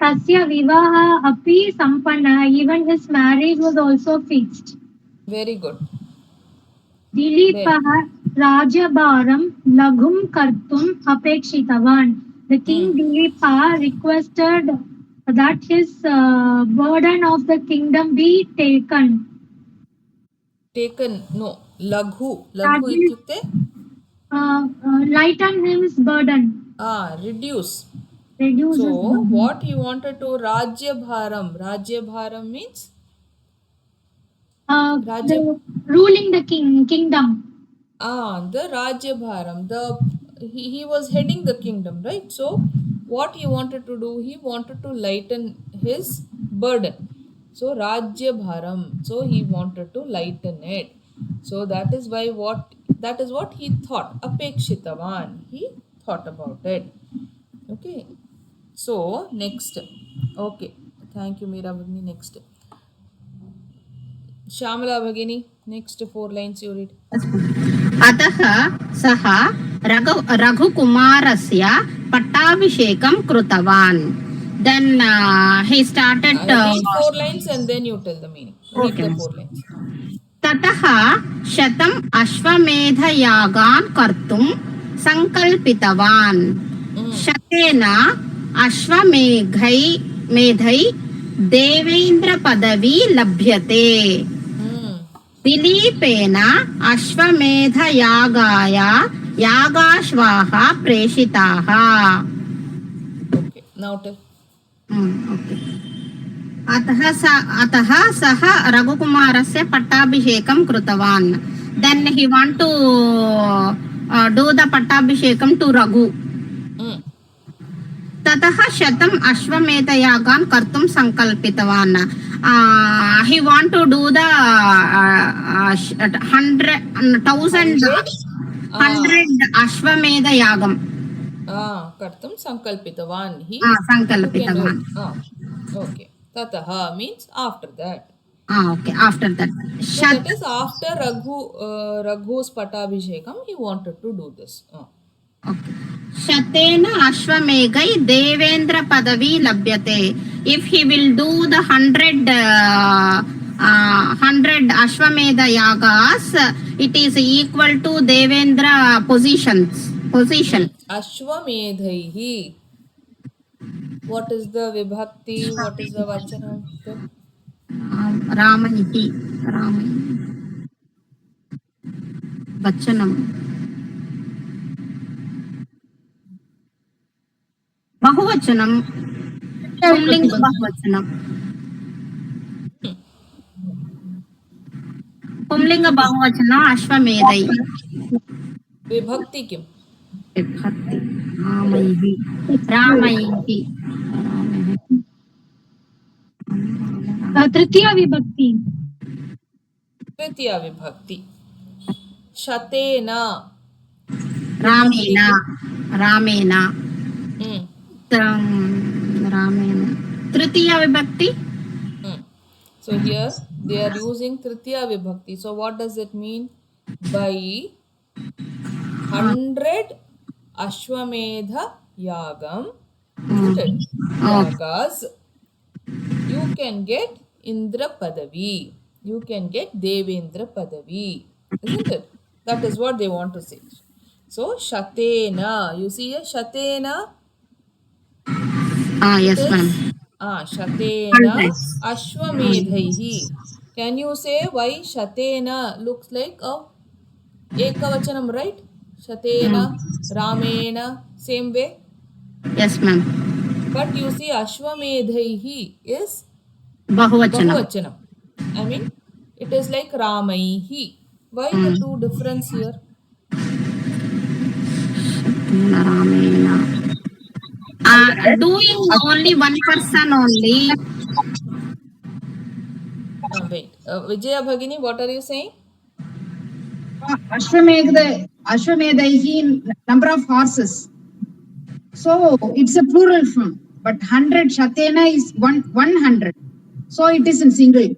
तस्य विवाहः अपि सम्पन्नः. Even his marriage was also fixed. Very good. दिलीपः राज्यभारं लघुं कर्तुम् अपेक्षितवान्. The king Dilipa requested that his burden of the kingdom be taken. Taken, no. Laghu. Laghu ityukte? Lighten his burden. Reduce. Reduce his So, burden. what he wanted to Rajyabharam. Rajyabharam means? The ruling the kingdom. The Rajyabharam. He was heading the kingdom, right? So, what he wanted to do, he wanted to lighten his burden. So, Rajyabharam. So, he wanted to lighten it. So, that is what he thought. Apekshitavan. He thought about it. Okay. So, next. Okay. Thank you, Meera Bhagini. Next. Shamala Bhagini. Next 4 lines you read. अतः सः रघुकुमारस्य पट्टाभिषेकं कृतवान्. Then he started. Read 4 lines and then you tell the meaning. Read Okay. the 4 lines. ततः 100 अश्वमेधयागान् कर्तुं सङ्कल्पितवान्. शतेन अश्वमेधै देवेन्द्रपदवी लभ्यते. दिलीपेन अश्वमेधयागाय यागाश्वाः प्रेषिताः. Okay. Now tell. Okay. अतः सः रघुकुमारस्य पट्टाभिषेकं कृतवान्. Then he want to do the पट्टाभिषेकं to Raghu. ततः 100 अश्वमेधयागान् कर्तुं सङ्कल्पितवान्. He want to do the 100 अश्वमेधयागं. Kartum sankalpitavan. He सङ्कल्पितवान्. Okay. Tataha means after that. Okay, after that. So that is after Raghu's Patabhishekam, he wanted to do this. Okay. शतेन अश्वमेघै देवेन्द्र पदवी लभ्यते. If he will do the 100 अश्वमेध yagas, it is equal to Devendra position. Ashwamedhaihi. What is the vibhakti? What is the vachanam? Ramayiti. Vachanam. बहुवचनम. पुल्लिंग बहुवचनम. पुल्लिंग बहुवचनम अश्वमेधै. विभक्ति किम? विभक्ति रामैः. तृतीया विभक्ति. तृतीया विभक्ति. शतेना. रामेण. तृतीया विभक्ति. So here they are using Tritiya Vibhakti. So what does it mean? By 100 Ashwamedha Yagam, Yagas, you can get Indra Padavi. You can get Devendra Padavi. Isn't it? That is what they want to say. So Shatena. You see here Shatena? Yes, ma'am. Shatena Ashwamedhaihi. Can you say why Shatena looks like a Ekavachanam, right? Shatena, Ramena, same way. Yes, ma'am. But you see Ashwamedhaihi is Bahuvachanam. I mean, it is like Ramaihi. Why the two difference here? Doing only one person only. Wait. Vijaya Bhagini, what are you saying? Ashwamedhaihi, number of horses. So it's a plural form, but 100 Shatena is 100. So it is in single.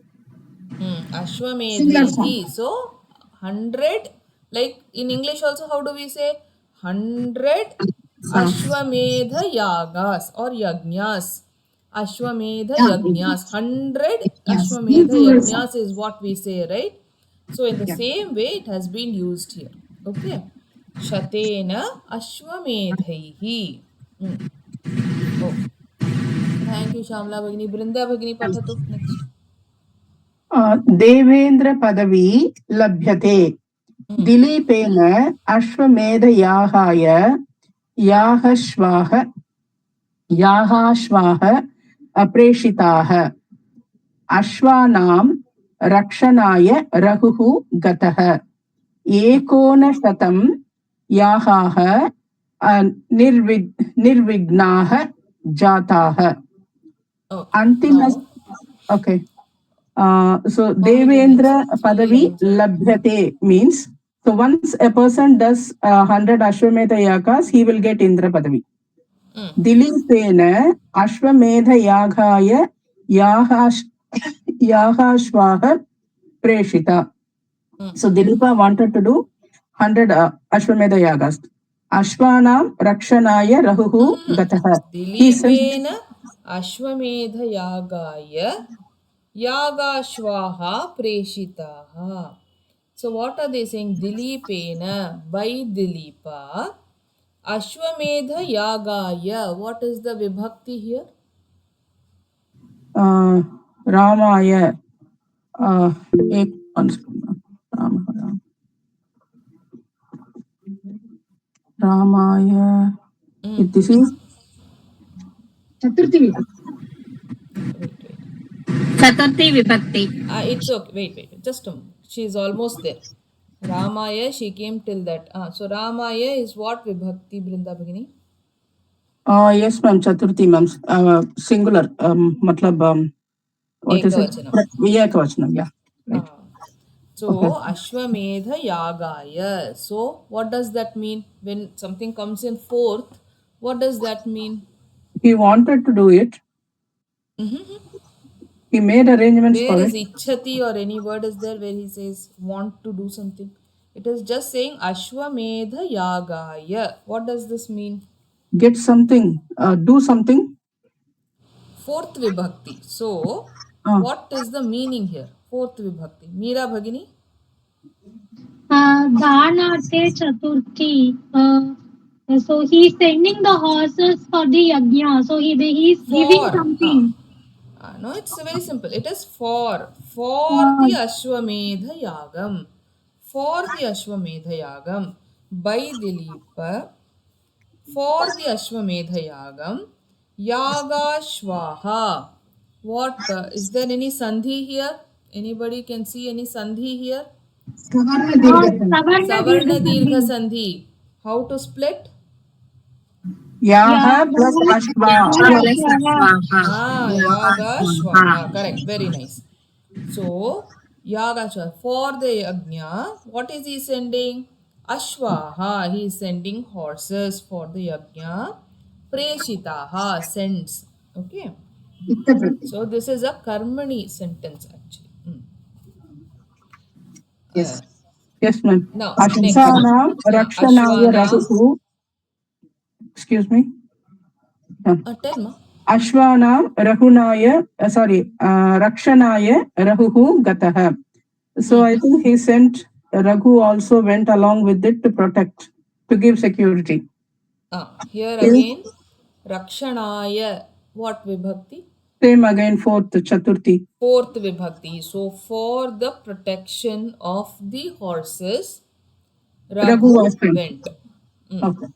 Singular Ashwamedhaihi. form. So 100, like in English also, how do we say 100 Ashwamedha yagas or yagnyas? Ashwamedha Yeah. yagnyas. 100 Yes. Ashwamedha Plural form. yagnyas is what we say, right? So in the Yeah. same way, it has been used here. Okay. Shatena Ashwamedhaihi. Oh. Thank you, Shamla Bhagini. Brinda Bhagini Pathatu. Next. Devendra पदवी लभ्यते दिलीपेन अश्वमेधयागाय यागाश्वाः अप्रेषिताः अश्वानां रक्षणाय रघुः गतः 1900 यागाः निर्विघ्नाः जाताः अंतिम okay. So Devendra Padavi Labhyate means, so once a person does 100 Ashwamedha Yagas, he will get Indra Padavi. Dilipena Ashwamedha Yagaya Yahashvaha Preshita. So Dilipa wanted to do 100 Ashwamedha Yagas. Ashwanam Rakshanaya Rahuhu Gataha. Dilipena Ashwamedha Yagaya Yagashvaha Preshitaha. So what are they saying? Dilipena, by Dilipa, Ashwamedha Yagaya. What is the vibhakti here? Ramaya. Ramaya. This is Chaturthi Vibhakti. Chaturthi Vibhakti. It's okay. Wait. Just a moment. She is almost there. Ramaya, she came till that. So Ramaya is what vibhakti, Brinda Bhagini? Yes, ma'am. Chaturthi, ma'am. Singular. Matlab. What is it? Ekavachanam. Yeah. Right. So Ashwamedha Yagaya. So what does that mean? When something comes in fourth, what does that mean? He wanted to do it. He made arrangements for Where it. is Ichhati or any word is there where he says want to do something? It is just saying Ashwamedha Yagaya. What does this mean? Get something. Do something. Fourth Vibhakti. So what is the meaning here? Fourth Vibhakti. Meera Bhagini? Dhanate Chaturthi. So he's sending the horses for the yajna. So he's giving something. No, it's very simple. It is for the Ashwamedha Yagam. For the Ashwamedha Yagam. By Dilipa. For the Ashwamedha Yagam. Yagashvaha. What? Is there any sandhi here? Anybody can see any sandhi here? Savarna Dirgha Sandhi. How to split? Yaha plus Ashva. Yaga Shvaha. Correct. Very nice. So, Yaga Shvaha. For the Yajna, what is he sending? Ashvaha. He is sending horses for the Yajna. Preshitaha sends. Okay. So, this is a Karmani sentence actually. Yes. Yes, ma'am. Now, Ashwanam Rakshanaya Rahuhu. Excuse me. Tell ma. Ashwanam Rakshanaya Rahuhu Gataha. So I think he sent Raghu also went along with it to protect, to give security. Here again, Rakshanaya. What Vibhakti? Same again, fourth Chaturthi. Fourth Vibhakti. So for the protection of the horses, Raghu went. Okay.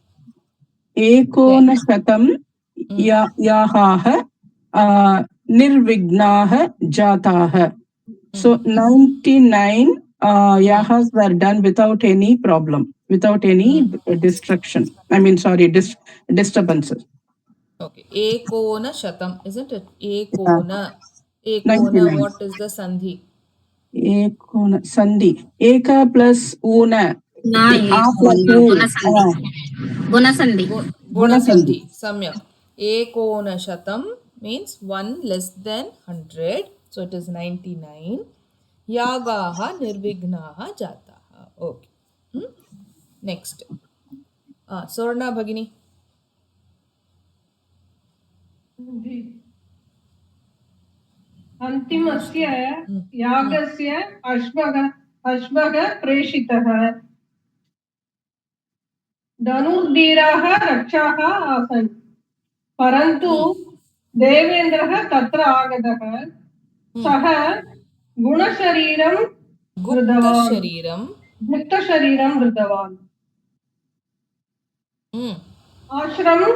Ekonashatam yahaha nirvignaha jataha. So 99 yahas were done without any problem, without any destruction. Disturbances. Okay. Ekona shatam, isn't it? Ekona. Ekona, 99. what is the sandhi? Ekona Sandhi. Eka plus Una. Na A plus ekona U. gunasandhi. Gunasandhi. Guna Gunasandhi. sandhi. Samyak. Ekona shatam means 1 less than 100. So it is 99. Yagaha nirvignaha jataha. Okay. Hmm? Next. Sorna Bhagini. जी अन्तिमस्य यागस्य अश्वः अश्वः प्रेषितः धनुर्धीराः रक्षाः आसन् परन्तु देवेन्द्रः तत्र आगतः सः गुणशरीरं Gupta धृतवान् Shariram. गुप्तशरीरं धृतवान् Hmm. आश्रम्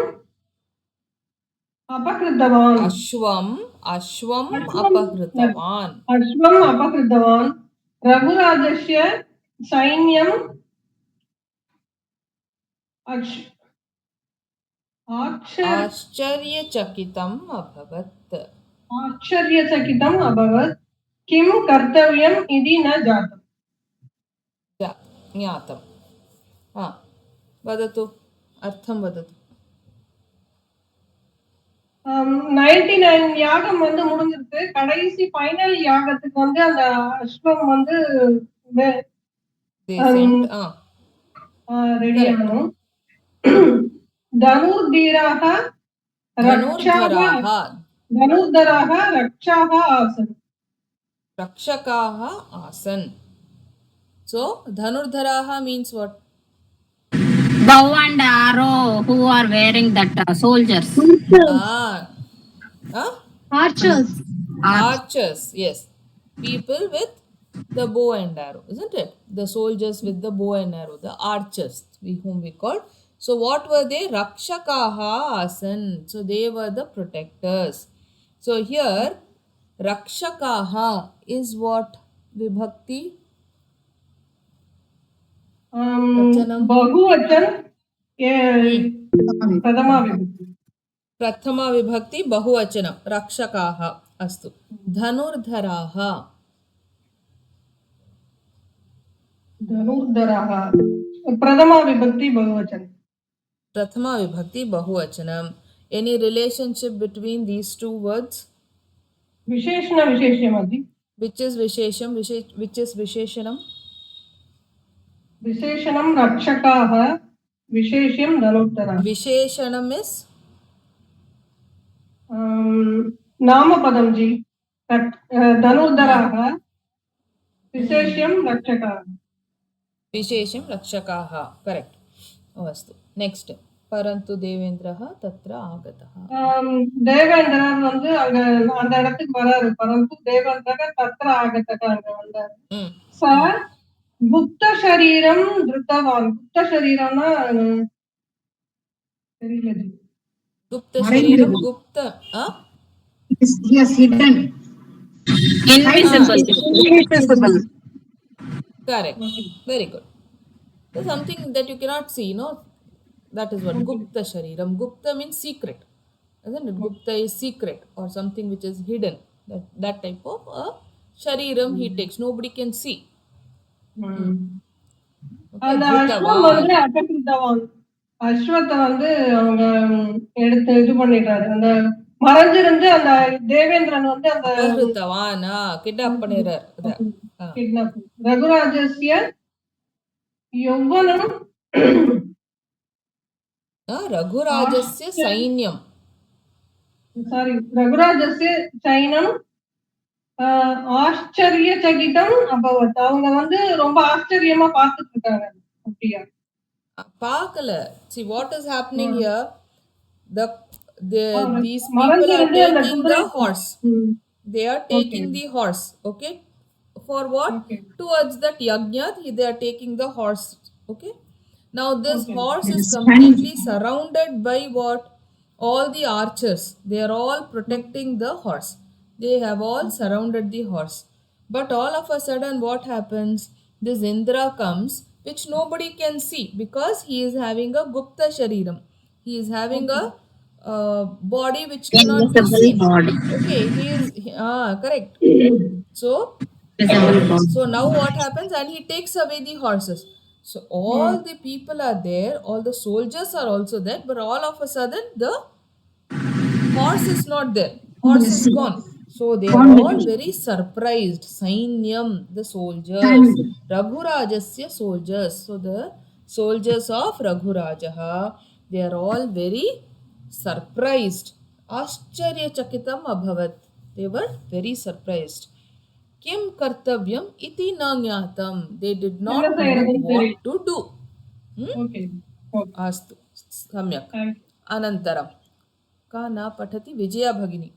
अपहृतवान् Ashvam. Ashvam अश्वम् apahritavan. अश्वम् अपहृतवान् रघुराजस्य सैन्यम् अक्ष- आक्षर Ascharyachakitam abhavat. आश्चर्यचकितम् अभवत् किं कर्तव्यम् इति न जातम् Ja, ज्ञातम्. वदतु अर्थं वदतु. 99 யாகம் வந்து முடிஞ்சிருக்கு கடைசி ஃபைனல் யாகத்துக்கு வந்து அந்த அஸ்வம் வந்து They sent ரெடி correct. ஆகணும் धनुर्धीराः रक्षाः धनुर्धराः धनुर्धराः रक्षाः आसन् रक्षकाः आसन्. So dhanurdharaha means what? Bow and arrow who are wearing that soldiers. Ah, Archers. archers. Yes, people with the bow and arrow, isn't it? The soldiers with the bow and arrow, the archers, whom we called. So what were they? Rakshakaha asan. So they were the protectors. So here rakshakaha is what vibhakti? Vachanam. बहुवचन प्रथमा विभक्ति प्रथमा विभक्ति बहुवचनं रक्षकाः अस्तु. धनुर्धराः धनुर्धराः प्रथमा विभक्ति बहुवचन प्रथमा विभक्ति बहुवचनम्. Any relationship between these two words? विशेषण विशेष्यमपि Which is vishesham? Which is visheshanam? विशेषणं रक्षकाः विशेष्यं धनुर्धराः Visheshanam is नामपदं ji धनुर्धराः विशेष्यं रक्षकाः vishesham rakshakaः. Correct. अस्तु. Next. परन्तु देवेन्द्रः तत्र आगतः. தேவேந்திரர் வந்து அங்க அந்த இடத்துக்கு வராரு பரந்து தேவேந்திரர் தத்திர ஆகத்தக அங்க வந்தாரு ச गुप्त शरीरम धृतवान गुप्त शरीरம்னா தெரியல ஜி गुप्त शरीरम गुप्त He has hidden. Invisible. Invisible. correct. Very good. So something that you cannot see, no? That is what Gupta Shariram. Gupta means secret, isn't it? Gupta is secret or something which is hidden. That type of Shariram he takes. Nobody can see. Okay, அந்த அஸ்வம் வந்து அபகிருத்தவான் அஸ்வத்தை வந்து அவங்க எடுத்து இது பண்ணிட்டாரு அந்த மறைஞ்சிருந்து அந்த தேவேந்திரன் வந்து அந்த Apahritavan, kidnap பண்ணிறார். கிட்னாப் ரகுராஜஸ்ய யௌவனம் रघुराजस्य सैन्यम. சாரி ரகுராஜஸ்ய சைனம் ஆச்சரியச்சகிதம் அபவத் அவங்க வந்து ரொம்ப ஆச்சரியமா பார்த்துட்டு இருக்காங்க அப்படியா Pakala. See what is happening here. These people மறைஞ்சிருந்து are அந்த taking குதிரை the horse. They are taking the horse. Okay. For what? Towards that yajna, they are taking the horse. Okay. Now this horse is completely surrounded by what? All the archers. They are all protecting the horse. They have all surrounded the horse. But all of a sudden what happens? This Indra comes, which nobody can see because he is having a Gupta Shariram. He is having a body which cannot be Invisible seen. body. Okay, correct. So Visible body. so now what happens? And he takes away the horses. So all the people are there, all the soldiers are also there, but all of a sudden the horse is not there. Horse is gone. So they are all very surprised. Sainyam, the soldiers. Raghurajasya soldiers. So the soldiers of Raghurajaha, they are all very surprised. Ascharya chakitam abhavat. They were very surprised. Kim kartavyam iti na jnatam. They did not என்ன know செய்யறதுன்னு what தெரியும். to do. Okay okay अस्तु सम्यक् thank you. अनन्तरं का न पठति विजया भगिनी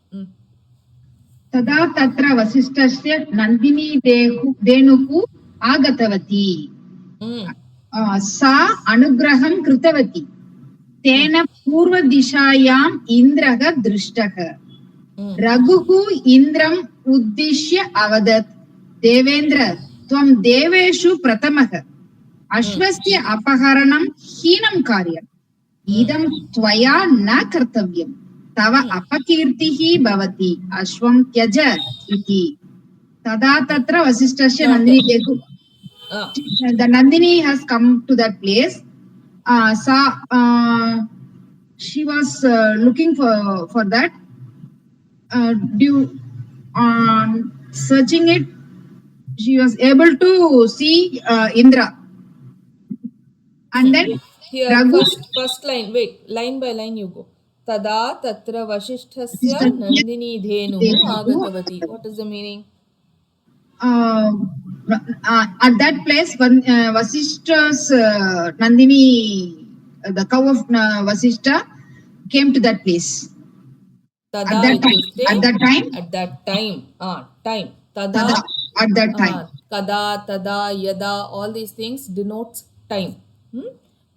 तदा तत्र वसिष्ठस्य नन्दिनी धेनुः आगतवती। सा अनुग्रहं कृतवती। तेन पूर्वदिशायाम् इन्द्रः दृष्टः। रघुः इन्द्रम् उद्दिश्य अवदत्, देवेन्द्र, त्वं देवेषु प्रथमः। अश्वस्य अपहरणं हीनं कार्यम्। इदं त्वया न कर्तव्यम्। तव अपकीर्तिः भवति। अश्वं त्यज इति। तदा तत्र वसिष्ठस्य नन्दिनी धेनुः. The Nandini has come to that place. She was looking for that. Searching it, she was able to see Indra. And then here Raghu, first line, wait, line by line you go. तदा तत्र वसिष्ठस्य नन्दिनी धेनुः आगतवती. What is the meaning? At that place, when Vasishta's Nandini, the cow of Vasishta, came to that place. Tada At that time, time. Tada, at that time. kada, tada, yada, all these things denotes time.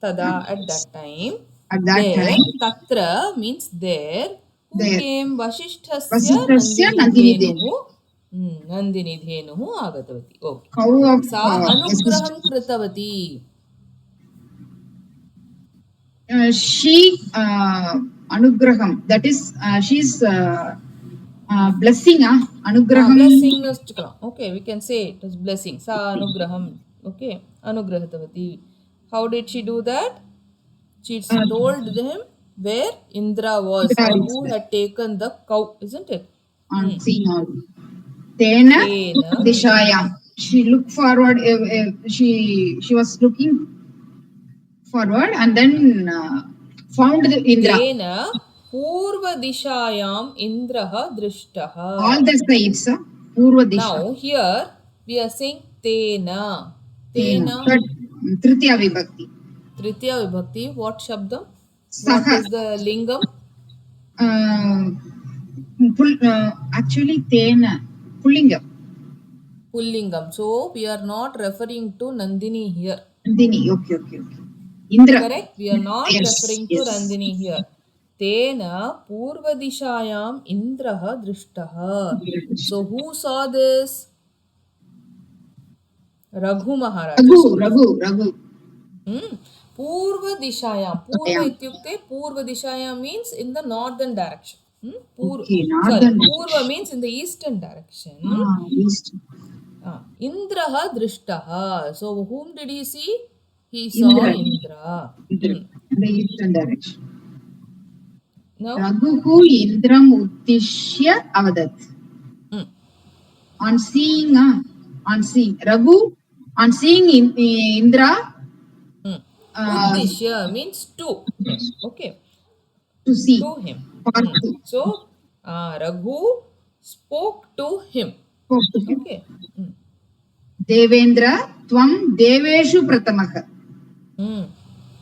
Tada, at that time. At that time. Tatra means there. Who There. came? Vasishthasya Vasishthasya Nandini Nandini Dhenuhu. Nandini Dhenuhu agatavati. Okay. Cow of Sa anugraham kritavati. She anugraham, that is she's blessing. Anugraham. Blessing. Okay, we can say it as blessing. Sa anugraham. Okay, anugrahatavati. How did she do that? She told them where Indra was, or who had taken the cow, isn't it? Seeing all. Tena dishayam. She looked forward. She was looking forward and then found the Indra. Tena purva dishayam Indraha drishtaha. All the sides, purva disha. Now here we are saying tena. Tena. Tritiya vibhakti. Tritiya vibhakti. What shabdam? Saha. What is the lingam? Actually, tena pullingam. Pullingam. So we are not referring to Nandini here. Nandini. Okay. Indra. Correct? We are not referring to Nandini here. Tena purva dishayam Indraha drishtaha. So who saw this? Raghu Maharaj. Raghu. Purva dishayam. Purva ityukte purva dishayam means in the northern direction. Purva means in the eastern direction. East. Indraha drishtaha. So whom did he see? He saw Indra. The eastern direction. Now Raghu Indram uddishya avadat. On seeing Raghu, on seeing Indra. Uddishya means to. Okay. To see. To him. So Raghu spoke to him. Okay. Devendra, tvam deveshu pratamah.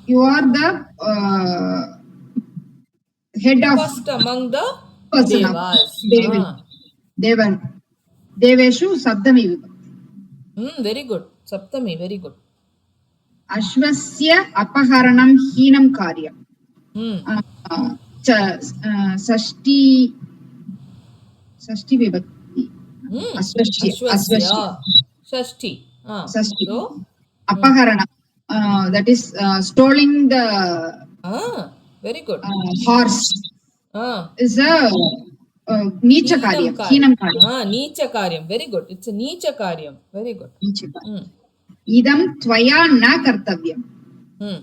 You are the head of First among the person. devas. Devan. Deveshu sabdami vibhakti. Very good. Saptami, very good. Ashwasya apaharanam heenam karyam. Sashti vibhakti. Ashwasya. Shashti. So Apaharana. That is stealing the very good. horse. is a Neecha Karyam, Heenam Karyam. Neecha Karyam. Very good. It's a Neecha Karyam. Very good. Neecha Karyam. Idam Tvaya na Kartavyam.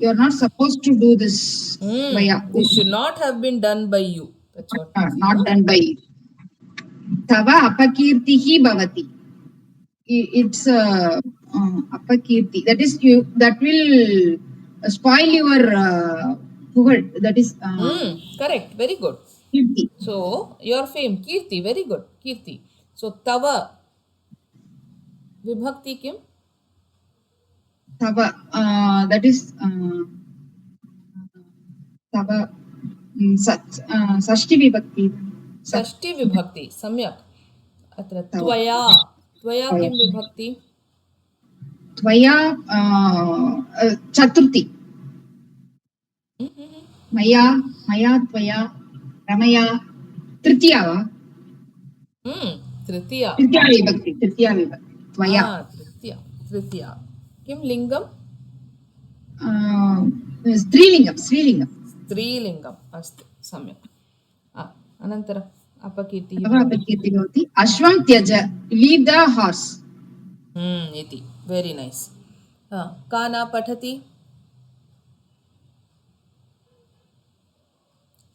You are not supposed to do this. Tvaya. This should not have been done by you. That's what. Not done by you. Tava apakirtihi bhavati. It's apakirti. That is you. That will spoil your pugal. That is Correct. Very good. kirti. So your fame, Kirti. Very good. Kirti. So Tava. Vibhakti kim? Tava. That is Tava. Sashti vibhakti. षष्ठी विभक्ति सम्यक् अत्र त्वया त्वया किं विभक्ति Tvaya Chaturthi. Maya Tvaya Ramaya Tritiya va? तृतीया Tritiya vibhakti. Tvaya. तृतीया किं लिङ्गं Strilingam. स्त्रीलिङ्गम् अस्तु सम्यक् अनन्तरम् अपकीर्तिः Apakirti bhavati. Ashvam tyaja. Leave the horse. इति वेरी नैस् का न पठति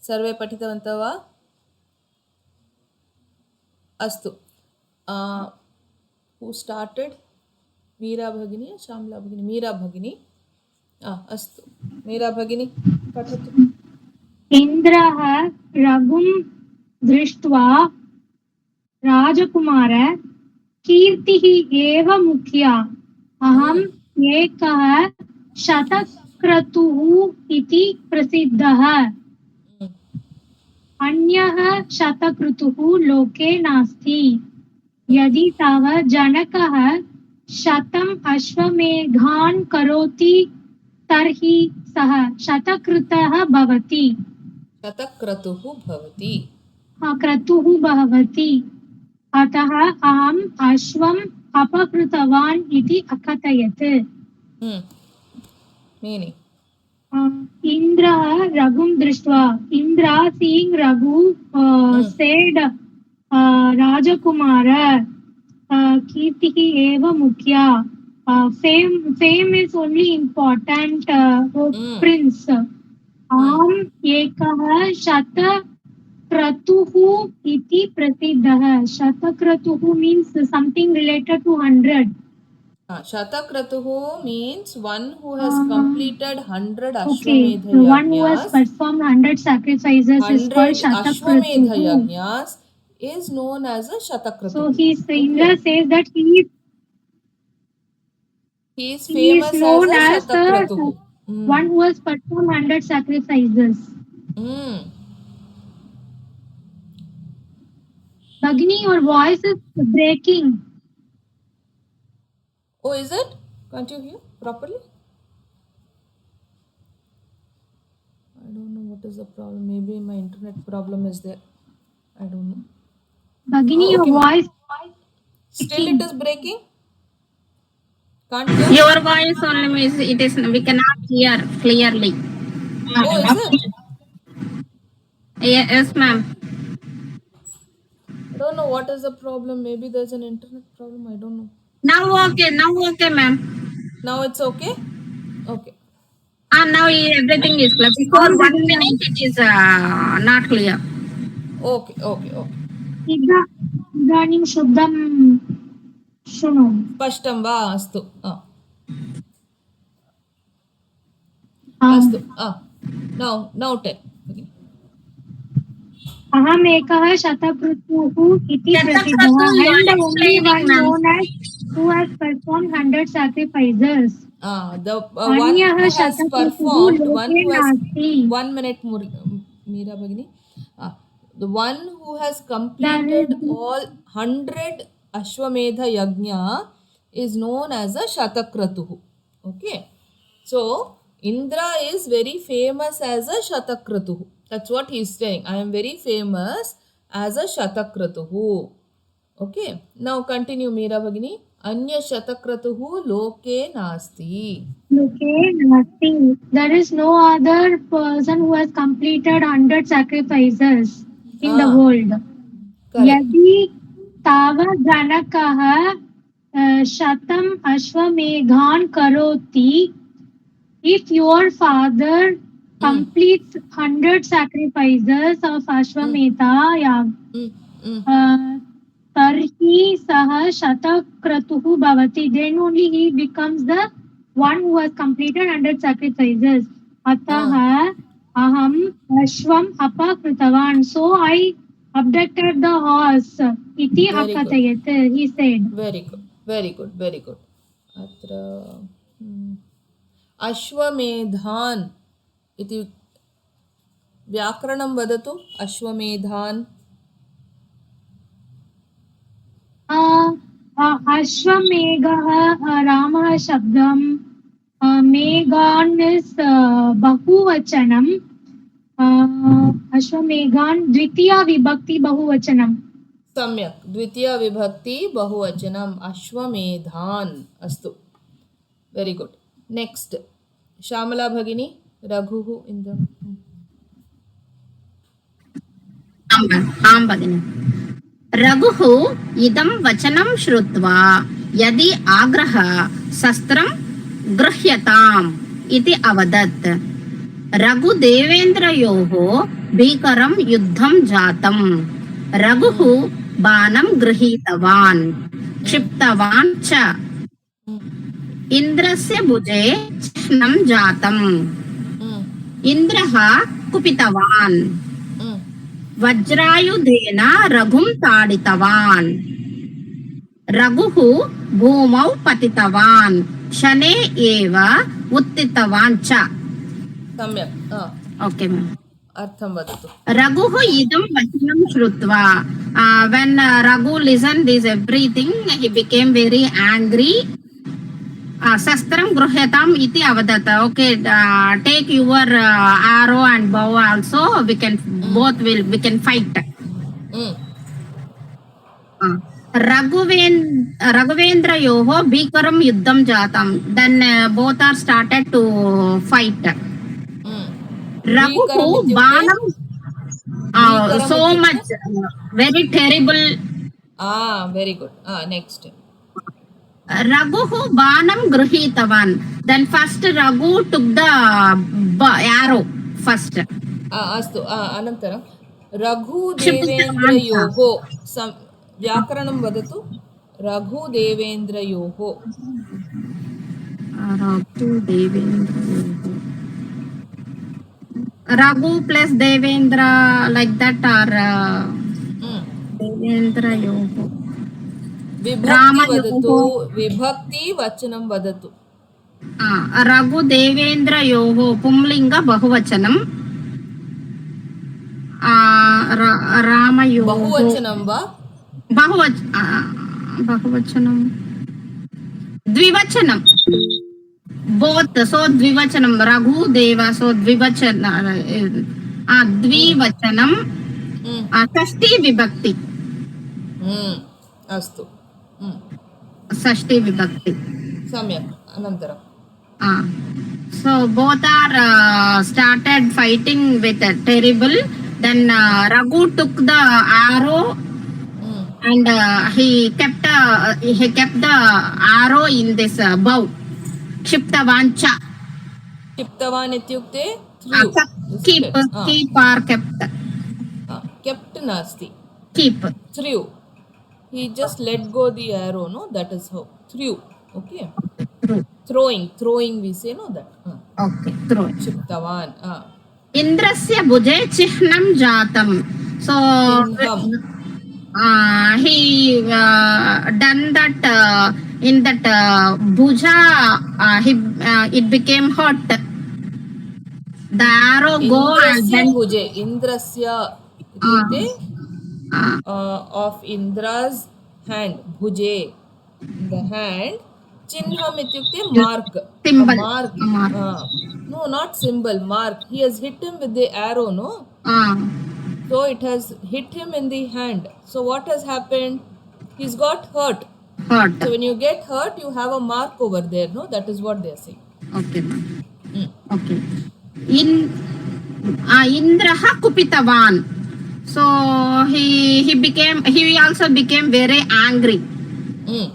सर्वे पठितवन्तः वा अस्तु हू स्टार्टेड् मीरा भगिनी श्यामला भगिनी मीरा भगिनी अस्तु मीरा भगिनी पठतु इन्द्रः रघुं दृष्ट्वा राजकुमार कीर्तिः एव मुख्या अहम् एकः शतक्रतुः इति प्रसिद्धः अन्यः शतक्रतुः लोके नास्ति यदि तव जनकः शतम् अश्वमेधान् करोति तर्हि सः शतकृतः भवति शतक्रतुः भवति क्रतुः भवति अतः अहम् अश्वम् अपकृतवान् इति अकथयत् meaning Indra Ragum Drishtva. Indra seeing Raghu said Rajakumara Kirtihi Eva Mukhya. Fame is only important, Prince. Ekah Shata Kratuhu iti Prasiddhah. Shata Kratuhu means something related to 100. Shatakratuhu means one who has completed 100 Okay, Ashwamedha the one who has Yajnas. performed 100 sacrifices is 100 called Ashwamedha Shatakratuhu. Yajnas is known as a So Shatakratuhu. Indra says that he He is is famous known as a as the Shatakratuhu. one who has performed 100 sacrifices. Bhagini, your voice is breaking. Oh, is it? Can't you hear properly? I don't know what is the problem. Maybe my internet problem is there. I don't know. Bhagini, your voice. Still it is breaking? Can't hear? Your voice only means it is we cannot hear clearly. Oh, is it? Yes, ma'am. I don't know what is the problem. Maybe there's an internet problem. I don't know. Now okay, ma'am. Now it's okay? Okay. Now everything is clear. Before 1 minute it is not clear. Okay. इदानीं शब्दं शृणु. स्पष्टं वा अस्तु अस्तु now tell. अहम् एकः शतक्रतुः इति प्रसिद्धः and only one known as who has performed 100 sacrifices. The one who has performed, one who has 1 minute, Meera Bhagini. The one who has completed all 100 Ashwamedha Yajna is known as a Shatakratuhu. Okay. So Indra is very famous as a Shatakratuhu. That's what he is saying. I am very famous as a Shatakratuhu. Okay. Now continue, Meera Bhagini. अन्य शतक्रतुः लोके नास्ति. Okay, nothing. There is no other person who has completed 100 sacrifices in the world. Correct. यदि ताव जनकः शतम् अश्वमेधान् करोति, if your father completes 100 sacrifices of Ashwamedha, tarhi sah shatakratuh bhavati, then only he becomes the one who has completed 100 sacrifices. Atah aham ashvam apakritavan. So I abducted the horse. Iti Very good. akatayat, he said. Very good. Very good. Very good. अत्र अश्वमेधान् इति व्याकरणं वदतु. अश्वमेधान्. Ashwamegha Ramah Shabdam. Meghan is Bahuvachanam. Ashwameghan Dvitiya Vibhakti Bahuvachanam. सम्यक्. द्वितीया विभक्ति बहुवचनम् अश्वमेधान्. अस्तु. Very गुड. Next श्यामला भगिनी. रघुः in the आं भगिनि. रघुः इदं वचनं श्रुत्वा यदि आग्रह शस्त्रं गृह्यताम् इति अवदत्. रघुदेवेन्द्रयोः भीकरं युद्धं जातम्. रघुः बाणं गृहीतवान्, क्षिप्तवान् च. इन्द्रस्य भुजे चिह्नं जातम्. इन्द्रः कुपितवान्. वज्रायुधेन रघुं ताडितवान्. रघुः भूमौ पतितवान्. क्षणे एव उत्थितवान् च. सम्यक्. Okay ma'am. अर्थं वदतु. रघुः इदं वचनं श्रुत्वा, when Raghu listened this everything, he became very angry. Shastram gruhyatam iti avadata. Okay, take your arrow and bow also. We can we can fight. Raghavendra yoho bhikaram yuddham jatam. Then both are started to fight. Raghu banam so much very terrible. Very good. Next. Raghu banam gruhitavan. Then first Raghu took the arrow first. अस्तु. अनन्तरं रघुदेवेन्द्रयोः व्याकरणं वदतु. रघुदेवेन्द्रयोः. Raghu plus Devendra, like that, or Devendra yoho. विभक्ति वदतु. विभक्ति वचनं वदतु. रघु देवेन्द्र योः पुंलिंग बहुवचनं. रामयोः बहुवचनं वा? बहुवचनं द्विवचनं. both, so द्विवचनं. रघु देव, so द्विवचनं. षष्ठी विभक्ति. अस्तु. षष्ठी विभक्ति. सम्यक्. अनन्तरं so both are started fighting with terrible. Then Raghu took the arrow and he kept the arrow in this bow. Kshiptavan cha. क्षिप्तवान् इत्युक्ते Keep or kept. kept नास्ति. Keep. Threw. He just let go the arrow, no? That is how. Threw. Okay. Throwing we say, no, that. Okay, throwing. क्षिप्तवान्. Indrasya bhuje chihnam jatam. So he done that in that bhuja. It became hot. The arrow go and then bhuje. Indrasya इत्युक्ते of Indra's hand. Bhuje, the hand. Chihnam ityukte mark. Symbol. Mark. No, not symbol. Mark. He has hit him with the arrow, no? So it has hit him in the hand. So what has happened? He's got hurt. hurt. So when you get hurt, you have a mark over there, no? That is what they are saying. Okay, ma'am. Mm. Okay. Indraha kupitavan. So he also became very angry. Mm.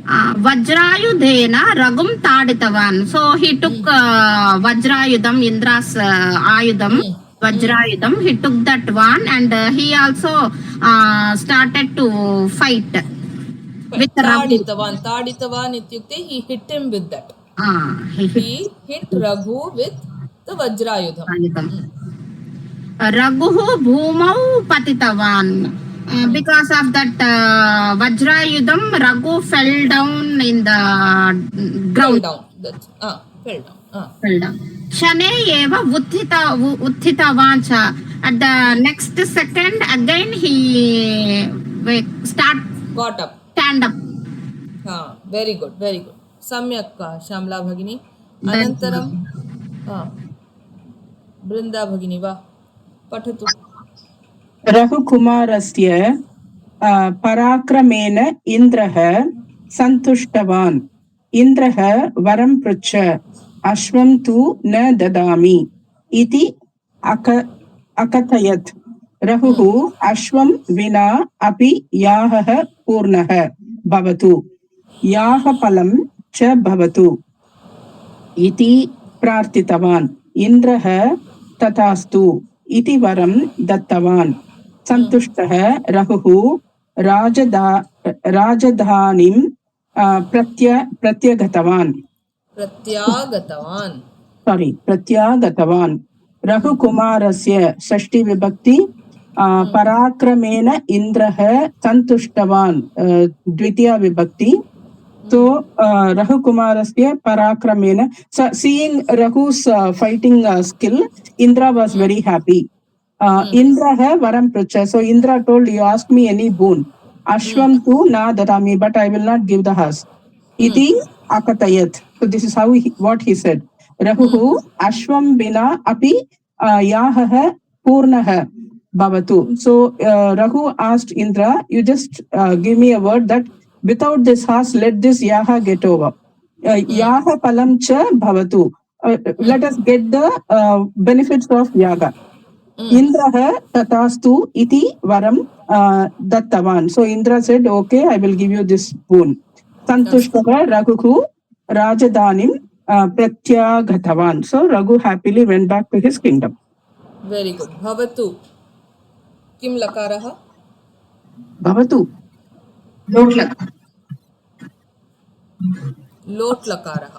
Vajrayudhena ragum taditavan. So he took Vajrayudham, Indra's ayudham, Vajrayudham. He took that one and he also started to fight with Raghu. Taditavan ityukte, he hit him with that. He He hit Raghu with the Vajrayudham. Ayudham. Raghuhu bhumau patitavan. Because of that Vajrayudham, Raghu fell down in the ground. Fell down. Fell down. Shane eva uthitavan cha. At the next second, again he Got up. stand up. Very good, very good. Samyak Shamla Bhagini. Anantaram Brinda Bhagini va Patatu. रघुकुमारस्य पराक्रमेण इन्द्रः सन्तुष्टवान्. इन्द्रः वरं पृच्छ, अश्वं तु न ददामि इति अकथयत्. रघुः अश्वं विना अपि यागः पूर्णः भवतु, यागफलं च भवतु इति प्रार्थितवान्. इन्द्रः तथास्तु इति वरं दत्तवान्. सन्तुष्टः रघुः राजधानीं प्रत्यागतवान्. रघुकुमारस्य षष्ठी विभक्ति पराक्रमेण इन्द्रः सन्तुष्टवान् द्वितीया विभक्ति. So Raghukumarasya parakramena. So seeing Raghu's fighting skill, Indra was very happy. Indraha varam pracha. So Indra told, you ask me any boon. Ashvam tu na dadami, but I will not give the horse. Iti akatayat. So this is how what he said. Raghuhu ashvam bina api yahaha purnaha bhavatu. So Raghu asked Indra, you just give me a word that without this horse, let this yaha get over. Yaha palam cha bhavatu. Let us get the benefits of yaga. Indraha tatastu iti varam dattavan. So Indra said, okay, I will give you this boon. Santushtava Raghuku rajadanim pratyagatavan. So Raghu happily went back to his kingdom. Very good. Bhavatu. Kim lakaraha? Bhavatu. लोट् लकारः.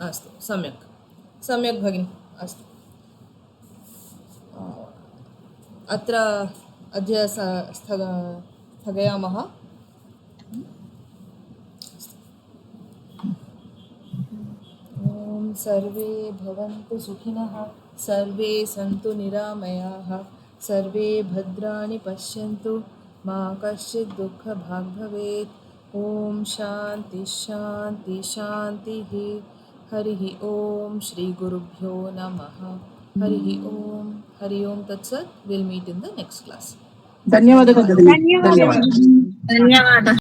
अस्तु, सम्यक् भगिनि. अस्तु, अत्र अद्य स्थगयामः. ॐ सर्वे भवन्तु सुखिनः, सर्वे सन्तु निरामयाः, सर्वे भद्राणि पश्यन्तु, मा कश्चित् दुःखभाग् भवेत्. ओम शांति शांति शांतिः. हरिः ओम श्री गुरुभ्यो नमः. हरिः ओम. हरि ओम तत्सत्. Will meet in the next class. धन्यवादः.